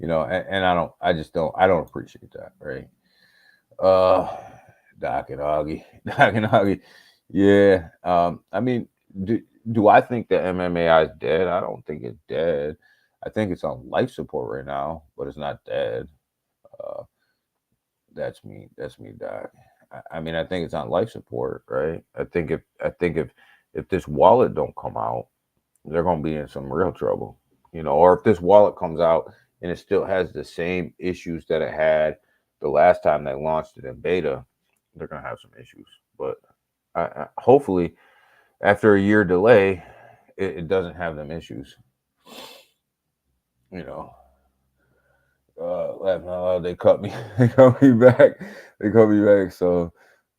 B: and I don't appreciate that, right? Uh, Doc and Augie, Doc and Augie, yeah. I mean, do I think that MMAI is dead? I don't think it's dead. I think it's on life support right now, but it's not dead. Uh, that's me. That's me, Doc. I mean, I think it's on life support, right? I think if this wallet don't come out, they're gonna be in some real trouble, Or if this wallet comes out and it still has the same issues that it had the last time they launched it in beta, they're gonna have some issues. But hopefully, after a year delay, it doesn't have them issues. You know, laughing out loud, they cut me. They cut me back. They cut me back. So,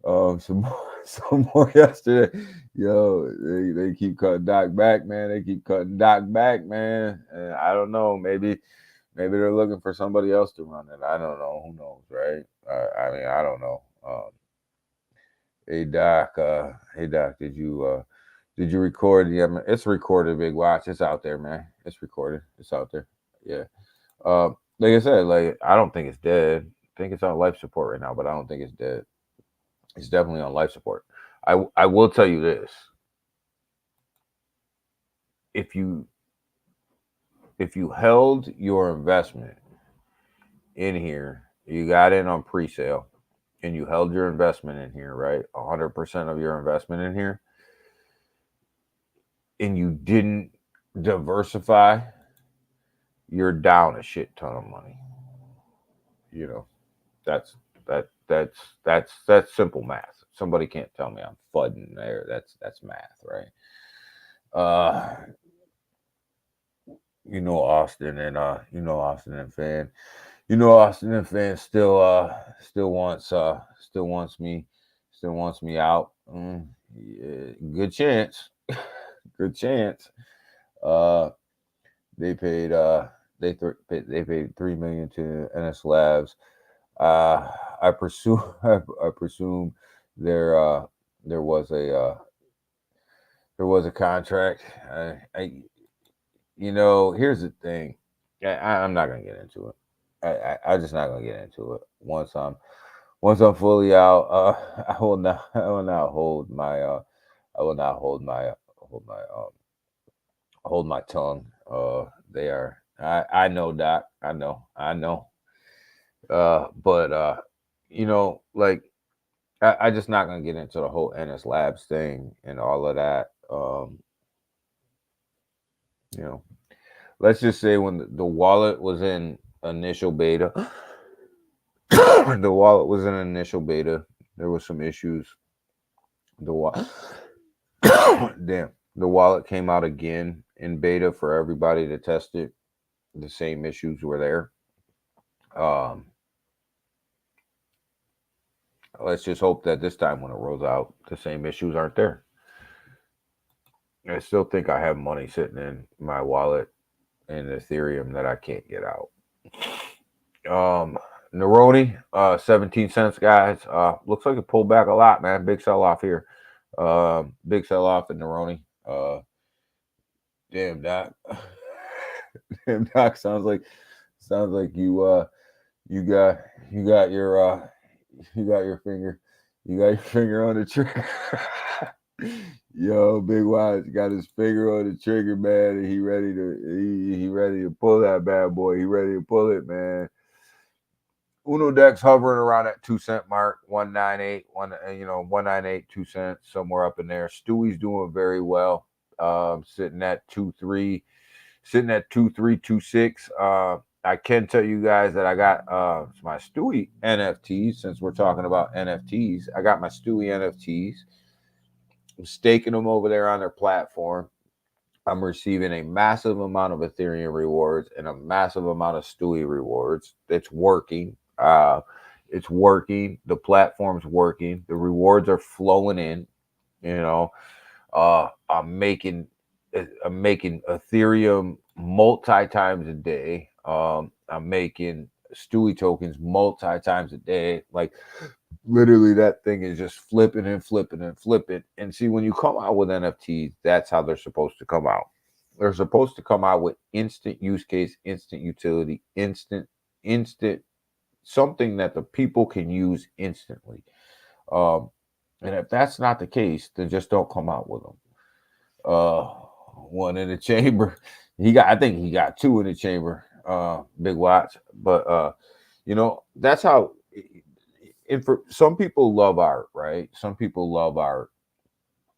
B: some more, some more yesterday. Yo, they keep cutting Doc back, man. They keep cutting Doc back, man. And I don't know. Maybe they're looking for somebody else to run it. I don't know. Who knows, right? I mean, I don't know. Hey Doc, did you record? Yeah, man, it's recorded. Big watch. It's out there, man. It's recorded. It's out there. Yeah. Like I said, like I don't think it's dead. I think it's on life support right now, but I don't think it's dead. It's definitely on life support. I will tell you this: if you held your investment in here, you got in on pre-sale, and you held your investment in here, right? 100% of your investment in here, and you didn't diversify, you're down a shit ton of money. That's that's simple math. Somebody can't tell me I'm fudding there. That's math, right? Uh, Austin and fan. Austin and fan still wants me out. Yeah, good chance. Good chance. Uh, they paid they paid 3 million to NS Labs. I presume I presume there there was a contract. Here's the thing. I'm not gonna get into it. I'm just not gonna get into it. Once I'm fully out, I will not hold my I will not hold my hold my tongue. They are. I know, Doc. I know. But like I just not gonna get into the whole NS Labs thing and all of that. You know, let's just say when the wallet was in initial beta, the wallet was in initial beta. There was some issues. The wallet, damn, the wallet came out again in beta for everybody to test it. The same issues were there. Um, let's just hope that this time when it rolls out, the same issues aren't there. I still think I have money sitting in my wallet in Ethereum that I can't get out. Neuroni, 17 cents, guys. Looks like it pulled back a lot, man. Big sell off here. Big sell off in Neuroni. Damn Doc. Damn Doc sounds like you got your finger on the trigger. Yo, Big Watch got his finger on the trigger, man, and he ready to pull that bad boy. He ready to pull it, man. Unodex hovering around that 2 cent mark, 198, 198, 2 cents, somewhere up in there. Stewie's doing very well. Sitting at 2326. I can tell you guys that I got my Stewie NFTs. Since we're talking about NFTs, I got my Stewie NFTs. I'm staking them over there on their platform. I'm receiving a massive amount of Ethereum rewards and a massive amount of Stewie rewards. It's working. It's working. The platform's working. The rewards are flowing in. You know, I'm making Ethereum multi times a day. I'm making Stewie tokens multi times a day. Like literally, that thing is just flipping and flipping and flipping. And see, when you come out with NFTs, that's how they're supposed to come out. They're supposed to come out with instant use case, instant utility, instant something that the people can use instantly. And if that's not the case, then just don't come out with them. One in the chamber. I think he got two in the chamber. Big Watch. But that's how. And for some people love art, right? Some people love art,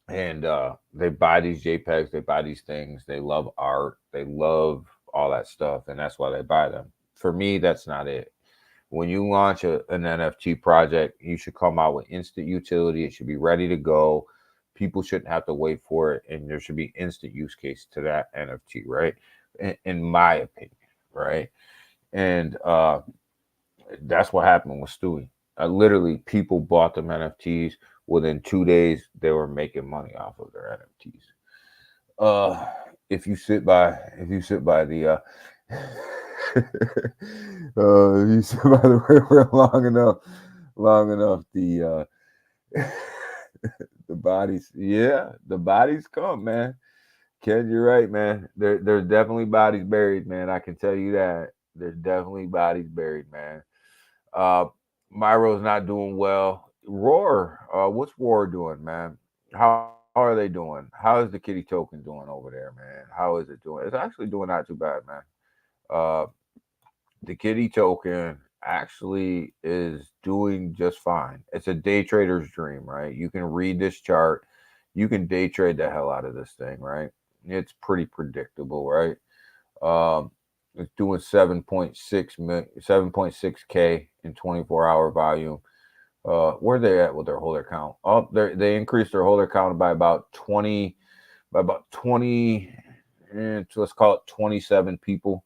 B: and they buy these JPEGs, they buy these things. They love art, they love all that stuff, and that's why they buy them. For me, that's not it. When you launch an NFT project, you should come out with instant utility. It should be ready to go. People shouldn't have to wait for it, and there should be instant use case to that NFT, right? In my opinion, right? And that's what happened with Stewie. Literally, people bought them NFTs. Within 2 days, they were making money off of their NFTs. If you sit by the if you sit by the river long enough, the the bodies come, man. Ken, you're right, man. There's definitely bodies buried, man. I can tell you that. There's definitely bodies buried, man. Myro's not doing well. Roar, what's Roar doing, man? How are they doing? How is the kitty token doing over there, man? How is it doing? It's actually doing not too bad, man. The kitty token actually is doing just fine. It's a day trader's dream, right? You can read this chart. You can day trade the hell out of this thing, right? It's pretty predictable, right? It's doing 7.6K in 24-hour volume. Where are they at with their holder count? Oh, they increased their holder count by about 20, let's call it 27 people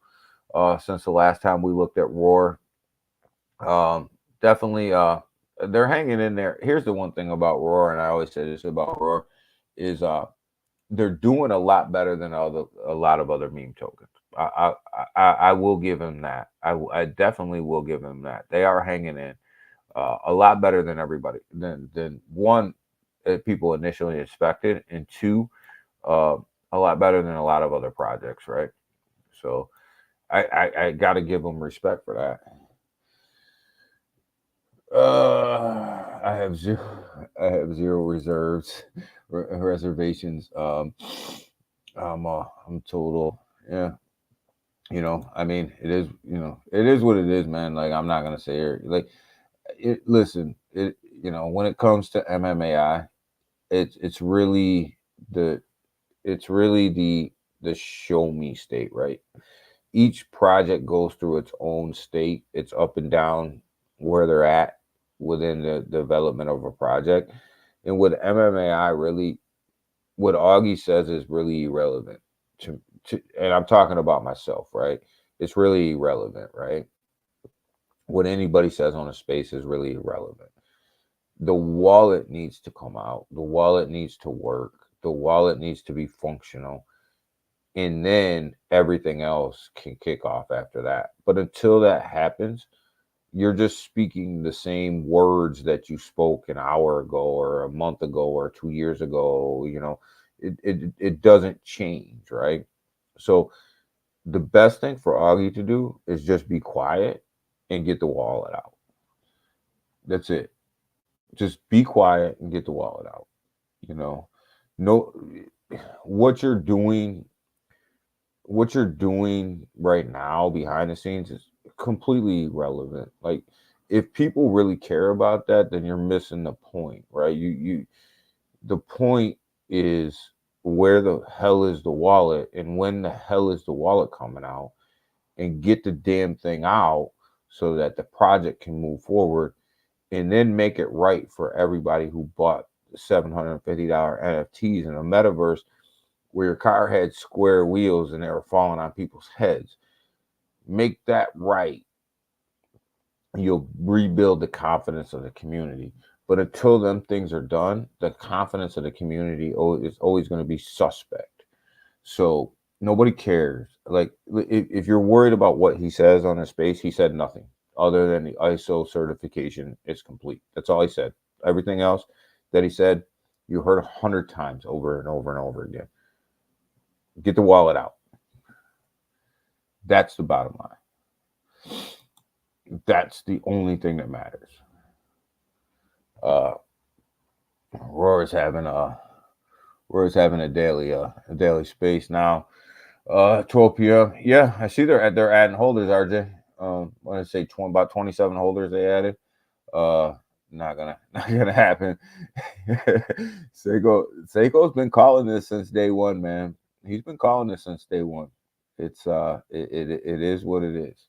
B: since the last time we looked at Roar. Definitely, they're hanging in there. Here's the one thing about Roar, and I always say this about Roar, is they're doing a lot better than a lot of other meme tokens. I will give them that. I definitely will give them that. They are hanging in a lot better than everybody. Than one, people initially expected, and two, a lot better than a lot of other projects, right? So I got to give them respect for that. I have zero reservations. I'm total, yeah. I mean, it is what it is, man. Like, I'm not gonna say it. Like, listen, when it comes to MMAI, it's really the show me state, right? Each project goes through its own state. It's up and down where they're at within the development of a project. And with MMAI, really, what Augie says is really irrelevant to and I'm talking about myself, right? It's really irrelevant, right? What anybody says on a space is really irrelevant. The wallet needs to come out. The wallet needs to work. The wallet needs to be functional. And then everything else can kick off after that. But until that happens, you're just speaking the same words that you spoke an hour ago or a month ago or 2 years ago. It doesn't change, right? So the best thing for Augie to do is just be quiet and get the wallet out. That's it. Just be quiet and get the wallet out. You know, no, what you're doing, what you're doing right now behind the scenes is completely irrelevant. Like, if people really care about that, then you're missing the point, right? The point is, where the hell is the wallet, and when the hell is the wallet coming out, and get the damn thing out so that the project can move forward, and then make it right for everybody who bought $750 NFTs in a metaverse where your car had square wheels and they were falling on people's heads. Make that right. You'll rebuild the confidence of the community. But until them things are done, the confidence of the community is always going to be suspect. So nobody cares. Like, if you're worried about what he says on his space, he said nothing other than the ISO certification is complete. That's all he said. Everything else that he said, you heard 100 times over and over and over again. Get the wallet out. That's the bottom line. That's the only thing that matters. Rory's having a daily space now. 12 p.m. Yeah, I see they're adding holders, RJ. I want to say about 27 holders they added. Not gonna happen. Seiko's been calling this since day one, man. He's been calling this since day one. It's it is what it is.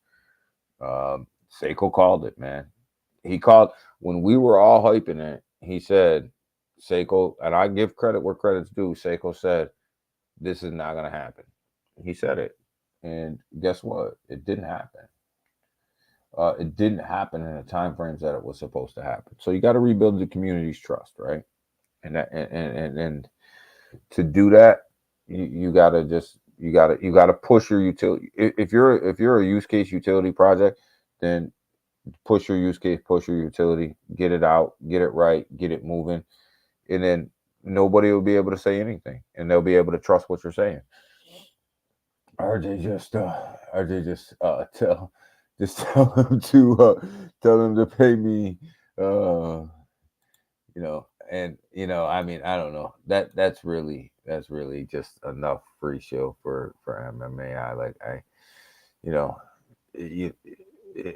B: Seiko called it, man. He called when we were all hyping it. He said, Seiko, and I give credit where credit's due. Seiko said, this is not gonna happen. He said it, and guess what? It didn't happen. It didn't happen in the time frames that it was supposed to happen. So you got to rebuild the community's trust, right? And to do that, you got to push your utility. If you're a use case utility project, then push your use case, push your utility, get it out, get it right, get it moving, and then nobody will be able to say anything, and they'll be able to trust what you're saying. RJ just tell them to pay me, I mean, I don't know, that's really just enough free show for MMA.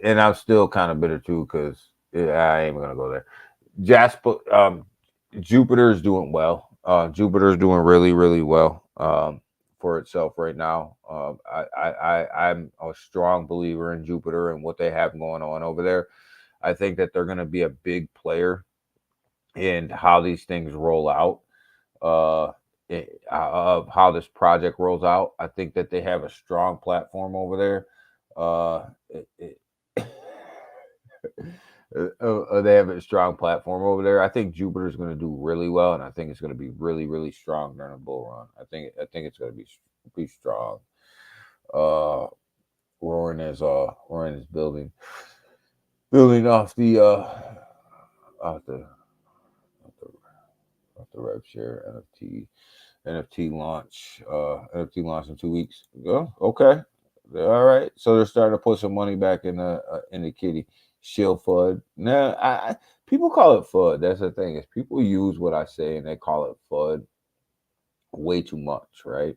B: And I'm still kind of bitter too, because I ain't gonna go there. Jasper, Jupiter's doing well. Jupiter's doing really, really well for itself right now. I'm a strong believer in Jupiter and what they have going on over there. I think that they're going to be a big player in how these things roll out, of how this project rolls out. I think that they have a strong platform over there. They have a strong platform over there. I think Jupiter's going to do really well, and I think it's going to be really, really strong during a bull run. I think it's going to be strong. Roaring is building off the rev share NFT launch. NFT launch in 2 weeks. Oh, okay. All right. So they're starting to put some money back in the kitty. Shield FUD. Now, people call it FUD. That's the thing, is people use what I say and they call it FUD way too much, right?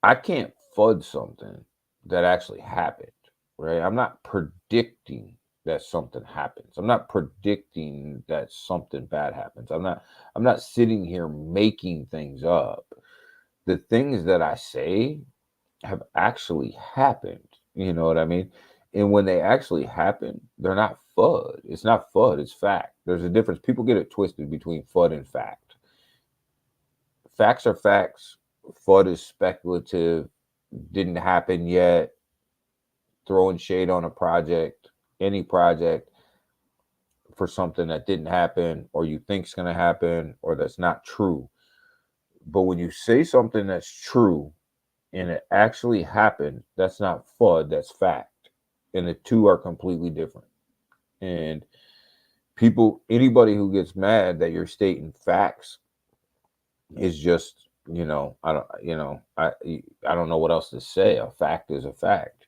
B: I can't FUD something that actually happened, right? I'm not predicting that something happens. I'm not predicting that something bad happens. I'm not sitting here making things up. The things that I say have actually happened. You know what I mean? And when they actually happen, they're not FUD. It's not FUD, it's fact. There's a difference. People get it twisted between FUD and fact. Facts are facts. FUD is speculative, didn't happen yet, throwing shade on a project, any project, for something that didn't happen or you think is going to happen or that's not true. But when you say something that's true and it actually happened, that's not FUD, that's fact. and the two are completely different. And anybody who gets mad that you're stating facts is just, I don't know what else to say. A fact is a fact.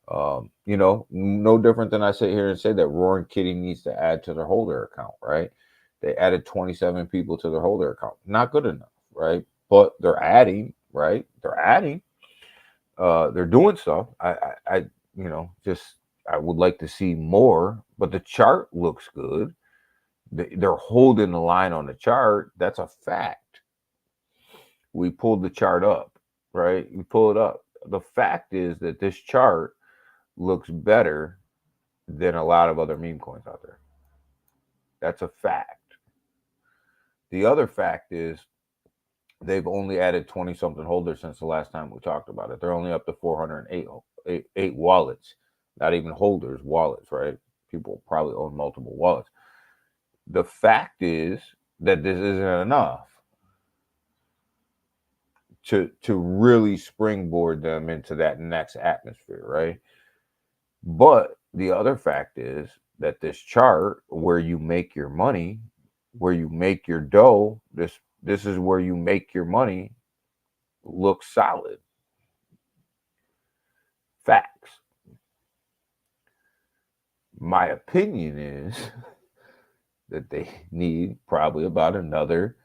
B: No different than I sit here and say that Roaring Kitty needs to add to their holder account, right? They added 27 people to their holder account. Not good enough, right? But they're adding, right? They're adding. They're doing stuff. Just I would like to see more, but the chart looks good. They're holding the line on the chart. That's a fact. We pulled the chart up, right? We pull it up. The fact is that this chart looks better than a lot of other meme coins out there. That's a fact. The other fact is they've only added 20 something holders since the last time we talked about it. They're only up to 408 wallets, not even holders, wallets, right? People probably own multiple wallets. The fact is that this isn't enough to really springboard them into that next atmosphere, right? But the other fact is that this chart, where you make your money, where you make your dough, this is where you make your money, looks solid. Facts. My opinion is that they need probably about another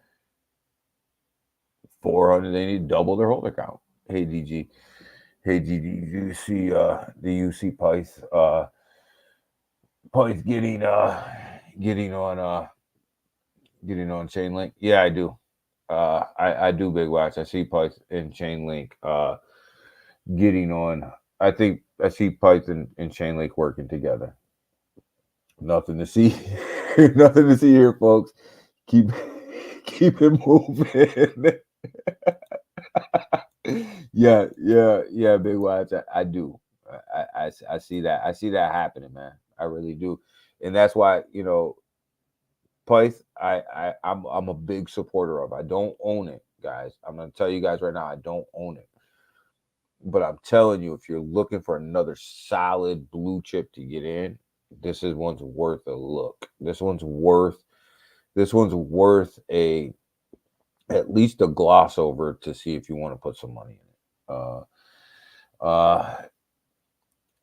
B: 400. They need to double their holder count. Hey DG. Hey DG, do you see Pice Pice getting on Chainlink? Yeah, I do. I do, Big Watch. I see Pice in Chainlink getting on. I think I see Pice and Chainlink working together. Nothing to see. Nothing to see here, folks. Keep it moving. yeah, Big Watch. I do. I see that. I see that happening, man. I really do, and that's why Pyth. I'm a big supporter of. I don't own it, guys. I'm gonna tell you guys right now. I don't own it, but I'm telling you, if you're looking for another solid blue chip to get in, this is one's worth a look. This one's worth a at least a gloss over to see if you want to put some money in it.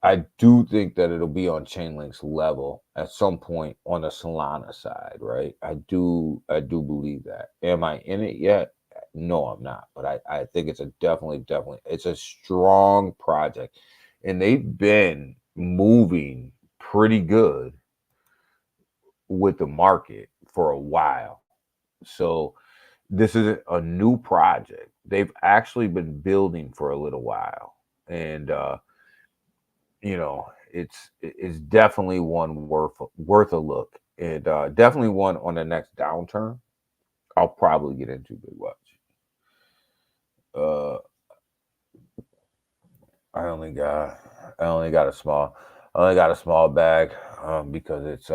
B: I do think that it'll be on Chainlink's level at some point on the Solana side, right? I do believe that. Am I in it yet? No, I'm not. But I think it's a definitely it's a strong project, and they've been moving pretty good with the market for a while. So this is a new project. They've actually been building for a little while, and it's definitely one worth a look, and definitely one on the next downturn. I'll probably get into Big Watch. I only got a small bag because it's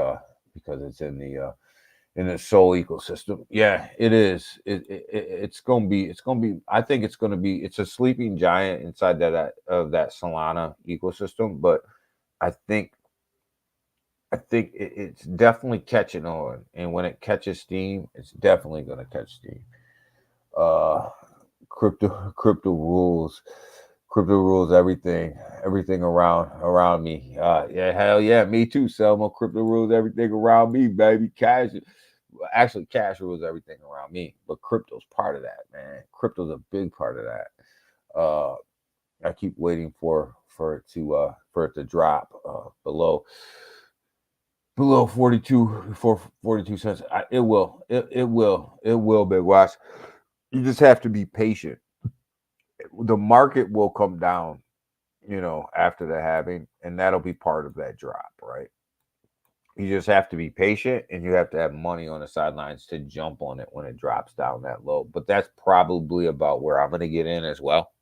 B: in the Soul ecosystem. Yeah, it is. It's gonna be. I think it's gonna be. It's a sleeping giant inside of that Solana ecosystem, but I think it's definitely catching on, and when it catches steam, it's definitely gonna catch steam. Crypto rules everything around me. Yeah, hell yeah, me too, Selma. Crypto rules everything around me, baby. Cash rules everything around me, but crypto's part of that, man. Crypto's a big part of that. I keep waiting for it to drop below 42 cents. It will, Big Watch. You just have to be patient. The market will come down, after the halving, and that'll be part of that drop, right? You just have to be patient, and you have to have money on the sidelines to jump on it when it drops down that low. But that's probably about where I'm going to get in as well.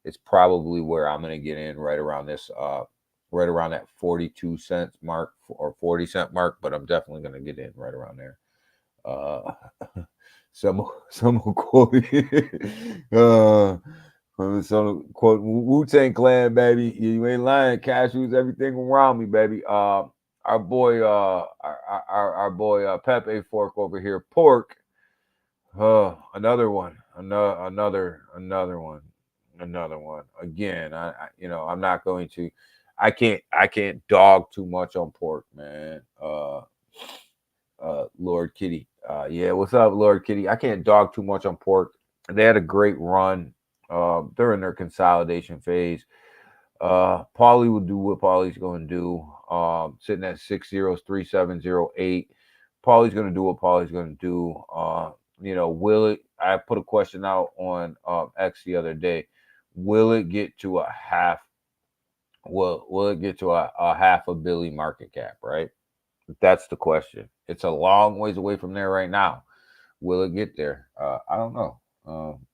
B: It's probably where I'm going to get in right around that 42 cents mark or 40-cent mark. But I'm definitely going to get in right around there. Some quoted So quote Wu-Tang Clan, baby. You ain't lying. Cashews, everything around me, baby. Our boy, our boy, Pepe Fork over here, pork. Another one, another one. Again, I'm not going to. I can't dog too much on pork, man. Lord Kitty. Yeah, what's up, Lord Kitty? I can't dog too much on pork. They had a great run. They're in their consolidation phase. Paulie will do what Paulie's going to do. Sitting at 603,708. Paulie's going to do what Paulie's going to do. Will it? I put a question out on X the other day. Will it get to a half? Will it get to a half a billion market cap? Right. That's the question. It's a long ways away from there right now. Will it get there? I don't know.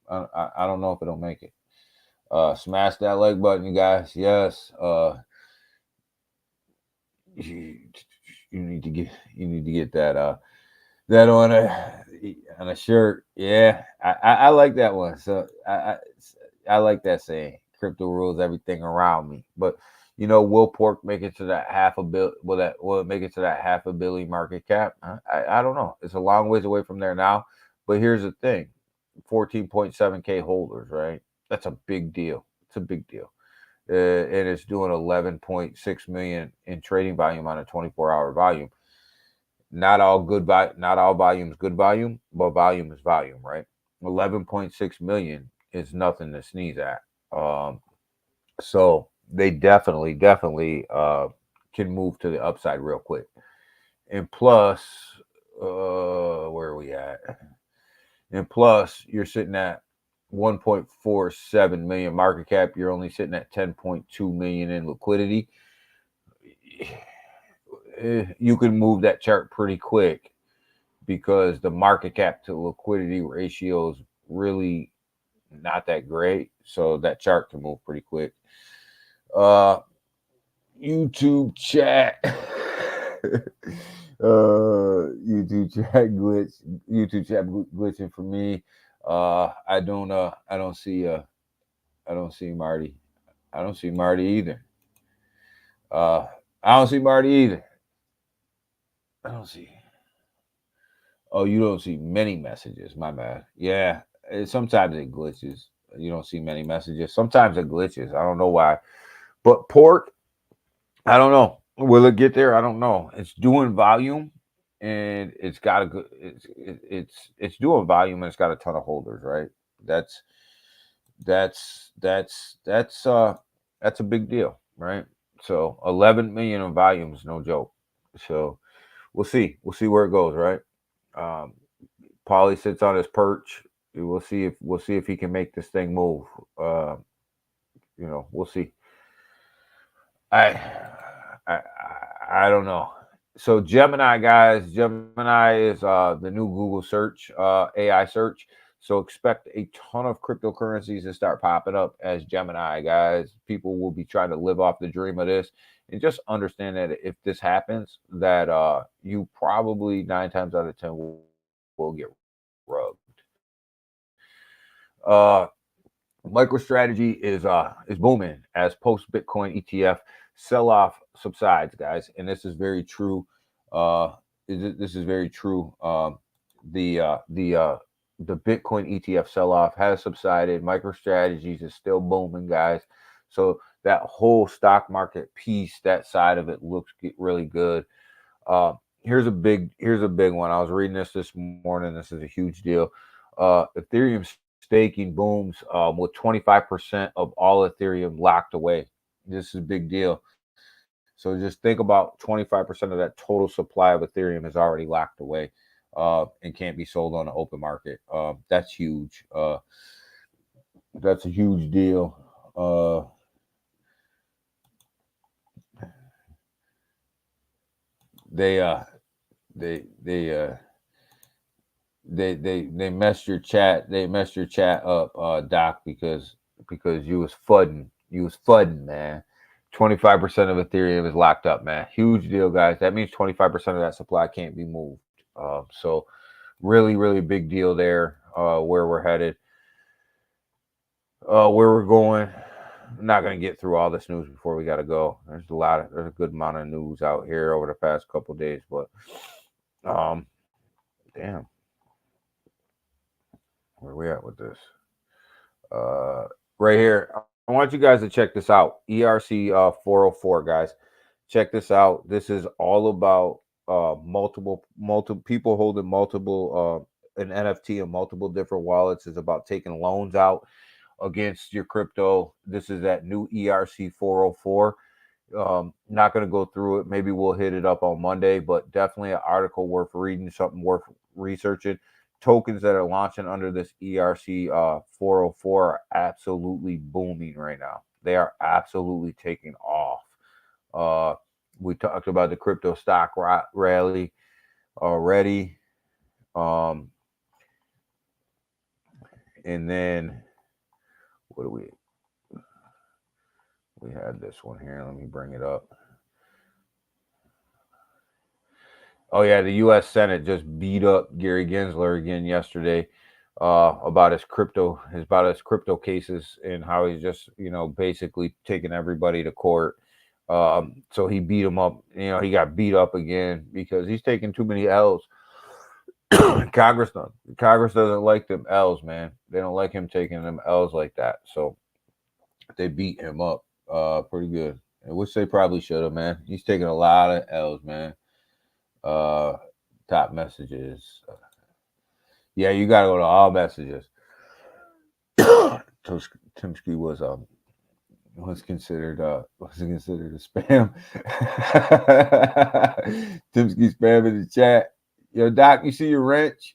B: I don't know if it'll make it. Smash that like button, you guys. Yes. You need to get that on a shirt. Yeah, I like that one. So I like that saying. Crypto rules everything around me. But will pork make it to that half a bill? Will it make it to that half a billion market cap? I don't know. It's a long ways away from there now. But here's the thing: 14.7K holders, right? That's a big deal. It's a big deal. And it's doing 11.6 million in trading volume on a 24-hour volume. Not all volume is good volume, but volume is volume, right? 11.6 million is nothing to sneeze at. So they definitely can move to the upside real quick. And plus, where are we at? And plus, you're sitting at 1.47 million market cap. You're only sitting at 10.2 million in liquidity. You can move that chart pretty quick because the market cap to liquidity ratio is really not that great. So that chart can move pretty quick. YouTube chat. YouTube chat glitching for me. I don't see Marty. I don't see Marty either. I don't see Marty either. I don't see. Oh, you don't see many messages. My bad. Yeah, sometimes it glitches. You don't see many messages. Sometimes it glitches. I don't know why. But pork, I don't know. Will it get there? I don't know. It's doing volume, and it's got a good. It's doing volume, and it's got a ton of holders. Right. That's a big deal. Right. So 11 million in volume is no joke. So we'll see. We'll see where it goes. Right. Paulie sits on his perch. We'll see if he can make this thing move. We'll see. I don't know. So Gemini, guys, Gemini is the new Google search, AI search. So expect a ton of cryptocurrencies to start popping up as Gemini, guys. People will be trying to live off the dream of this, and just understand that if this happens, that you probably 9 times out of 10 will get rugged. MicroStrategy is booming as post Bitcoin ETF sell off subsides, guys, and this is very true. This is very true. The Bitcoin ETF sell off has subsided. MicroStrategies is still booming, guys. So that whole stock market piece, that side of it looks really good. Here's a big one. I was reading this morning. This is a huge deal. Ethereum staking booms with 25% of all Ethereum locked away. This is a big deal. So just think about 25% of that total supply of Ethereum is already locked away and can't be sold on the open market. That's huge. That's a huge deal. They messed your chat. They messed your chat up, Doc, because you was fudding. You was fudding, man. 25% of Ethereum is locked up, man. Huge deal, guys. That means 25% of that supply can't be moved. So really, really big deal there. Where we're headed. where we're going. I'm not gonna get through all this news before we gotta go. There's a good amount of news out here over the past couple of days, but damn, where we at with this? Right here, I want you guys to check this out. ERC 404, guys. Check this out. This is all about multiple people holding multiple an NFT in multiple different wallets. Is about taking loans out against your crypto. This is that new ERC 404. Not going to go through it. Maybe we'll hit it up on Monday, but definitely an article worth reading, something worth researching. Tokens that are launching under this ERC 404 are absolutely booming right now. They are absolutely taking off. We talked about the crypto stock rally already. And then what do we had this one here. Let me bring it up. Oh yeah, the U.S. Senate just beat up Gary Gensler again yesterday about his crypto cases and how he's just basically taking everybody to court. So he beat him up. He got beat up again because he's taking too many L's. Congress doesn't like them L's, man. They don't like him taking them L's like that. So they beat him up pretty good. Which they probably should have, man. He's taking a lot of L's, man. Top messages. Yeah, you gotta go to all messages. Timsky was considered a spam. Timsky spam in the chat. Yo, Doc, you see your wrench?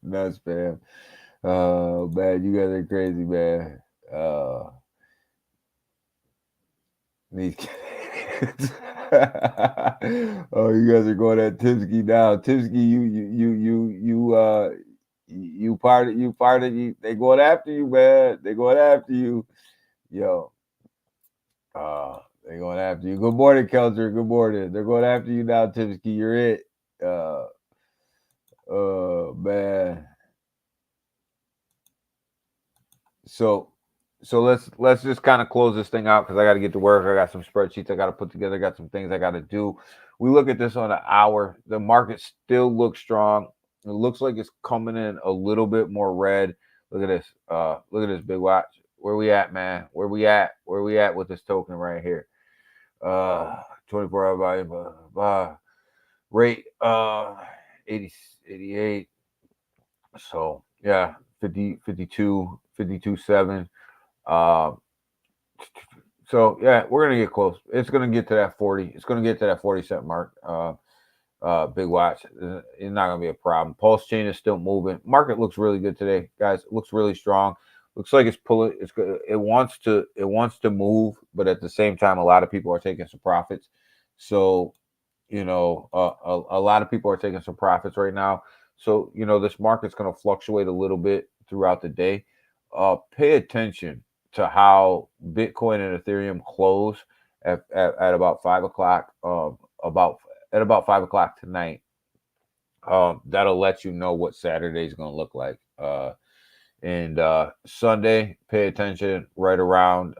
B: Not spam. Oh man, you guys are crazy, man. These kids. Oh, you guys are going at Timsky now. Timsky, you part of you. They going after you, man. They going after you. Yo. They going after you. Good morning, Kelter. Good morning. They're going after you now, Timsky. You're it. Man. So let's just kind of close this thing out because I got to get to work. I got some spreadsheets I got to put together. Got some things I got to do. We look at this on an hour. The market still looks strong. It looks like it's coming in a little bit more red. Look at this. Look at this big watch. Where we at, man? Where we at? Where we at with this token right here? 24-hour volume. Rate 88. So yeah, 52, 52.7. So yeah, we're gonna get close. It's gonna get to that 40. It's gonna get to that 40-cent mark. Big watch. It's not gonna be a problem. Pulse chain is still moving. Market looks really good today, guys. It looks really strong. Looks like it's pulling. It wants to move, but at the same time, a lot of people are taking some profits. So a lot of people are taking some profits right now. So this market's going to fluctuate a little bit throughout the day. Pay attention to how Bitcoin and Ethereum close at about 5 o'clock. About 5 o'clock tonight. That'll let you know what Saturday is going to look like. And Sunday, pay attention right around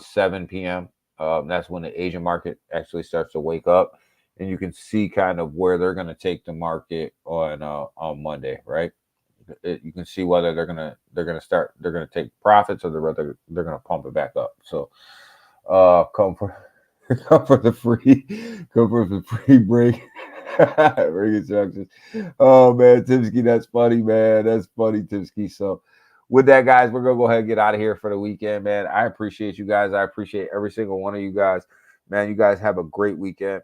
B: 7 p.m. That's when the Asian market actually starts to wake up, and you can see kind of where they're going to take the market on Monday, right? You can see whether they're going to take profits or they're going to pump it back up. So come for the free break. Break instructions. Oh man, Timsky, that's funny, man. That's funny, Timsky. So with that, guys, we're gonna go ahead and get out of here for the weekend, man. I appreciate you guys. I appreciate every single one of you guys. Man, you guys have a great weekend.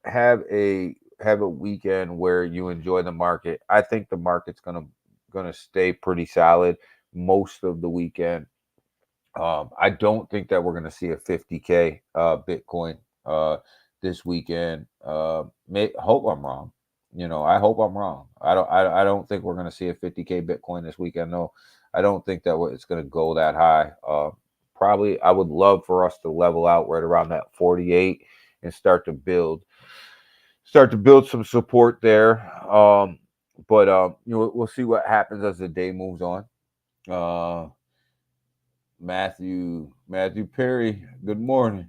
B: Have a weekend where you enjoy the market. I think the market's gonna stay pretty solid most of the weekend. I don't think that we're gonna see a 50K Bitcoin this weekend. Hope I'm wrong. I hope I'm wrong. I don't think we're going to see a 50K Bitcoin this weekend. No, I don't think that it's going to go that high. Probably, I would love for us to level out right around that 48 and start to build some support there. But we'll see what happens as the day moves on. Matthew Perry, good morning.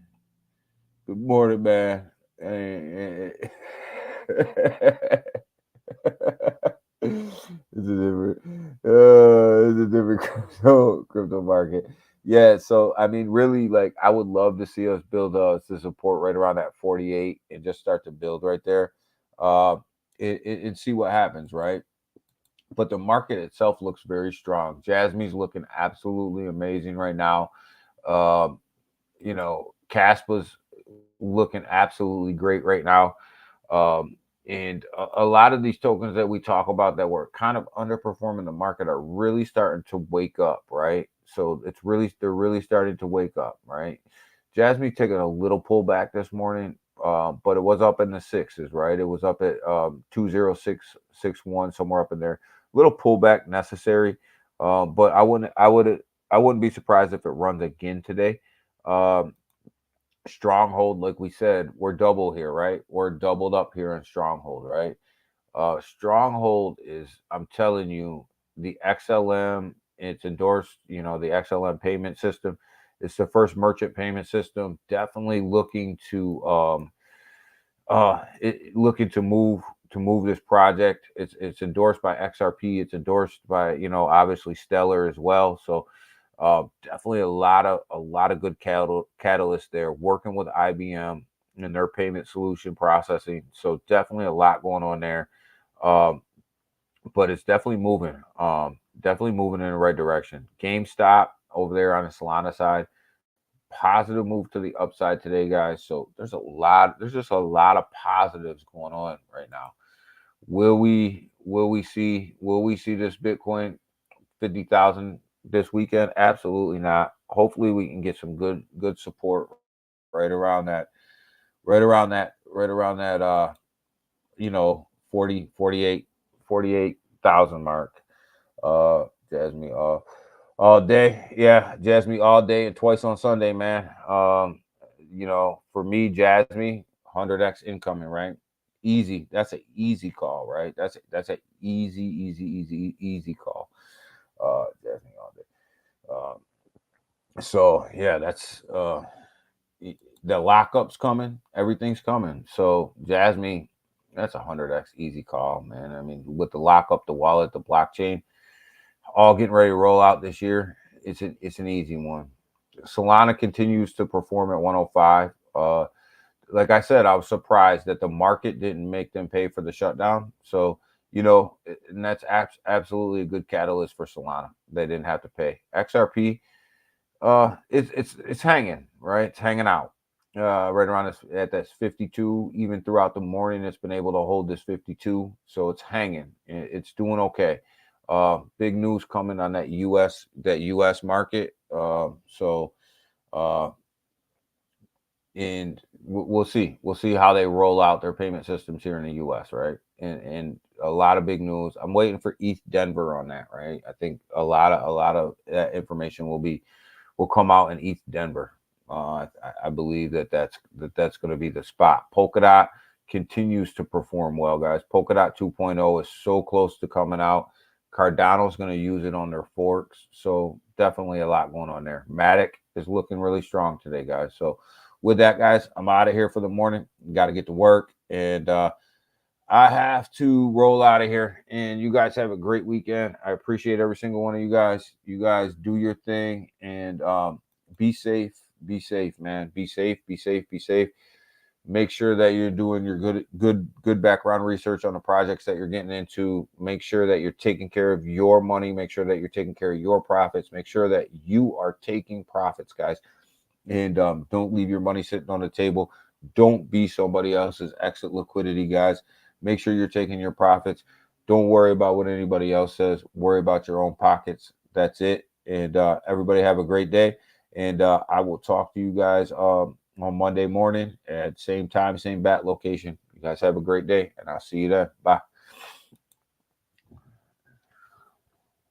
B: Good morning, man. It's a different crypto market. Yeah, so I mean, really, like, I would love to see us build to support right around that 48 and just start to build right there, uh, and see what happens, right? But the market itself looks very strong. Jasmine's looking absolutely amazing right now. Um, Caspa's looking absolutely great right now. And a lot of these tokens that we talk about that were kind of underperforming the market are really starting to wake up, right? So they're really starting to wake up, right? Jasmine taking a little pullback this morning, but it was up in the sixes, right? It was up at 20661, somewhere up in there. Little pullback necessary, but I wouldn't be surprised if it runs again today. Um, Stronghold, like we said, we're double here, right? We're doubled up here in Stronghold, right? Stronghold is, I'm telling you, the XLM, it's endorsed, the XLM payment system. It's the first merchant payment system. Definitely looking to move this project. It's endorsed by XRP. It's endorsed by, obviously Stellar as well. So definitely a lot of good catalysts there, working with IBM and their payment solution processing. So definitely a lot going on there. But it's definitely moving in the right direction. GameStop over there on the Solana side, positive move to the upside today, guys. So there's just a lot of positives going on right now. Will we see this Bitcoin 50,000 this weekend? Absolutely not. Hopefully we can get some good support right around that 40 48,000 mark. Jasmine all day. Yeah, Jasmine all day and twice on Sunday, man. For me, Jasmine 100x incoming, right? Easy. That's an easy call, right? That's an easy call. Jasmine all day. So yeah, that's the lockup's coming. Everything's coming. So Jasmine, that's 100x easy call, man. I mean, with the lockup, the wallet, the blockchain, all getting ready to roll out this year. It's an easy one. Solana continues to perform at 105. Like I said, I was surprised that the market didn't make them pay for the shutdown. So, and that's absolutely a good catalyst for Solana. They didn't have to pay. XRP, it's hanging, right? It's hanging out, right around at that 52. Even throughout the morning, it's been able to hold this 52. So it's hanging. It's doing okay. Big news coming on that US market. And we'll see how they roll out their payment systems here in the US, right? And a lot of big news. I'm waiting for ETH Denver on that, right? I think a lot of that information will come out in ETH Denver. I believe that's going to be the spot. Polkadot continues to perform well, guys. Polkadot 2.0 is so close to coming out. Cardano's going to use it on their forks. So definitely a lot going on there. Matic is looking really strong today, guys. So with that, guys, I'm out of here for the morning. Got to get to work. And I have to roll out of here. And you guys have a great weekend. I appreciate every single one of you guys. You guys do your thing. And be safe. Be safe, man. Be safe. Be safe. Be safe. Make sure that you're doing your good background research on the projects that you're getting into. Make sure that you're taking care of your money. Make sure that you're taking care of your profits. Make sure that you are taking profits, guys. And don't leave your money sitting on the table. Don't be somebody else's exit liquidity, guys. Make sure you're taking your profits. Don't worry about what anybody else says. Worry about your own pockets. That's it. And everybody have a great day. And I will talk to you guys on Monday morning at same time, same bat location. You guys have a great day, and I'll see you then. Bye.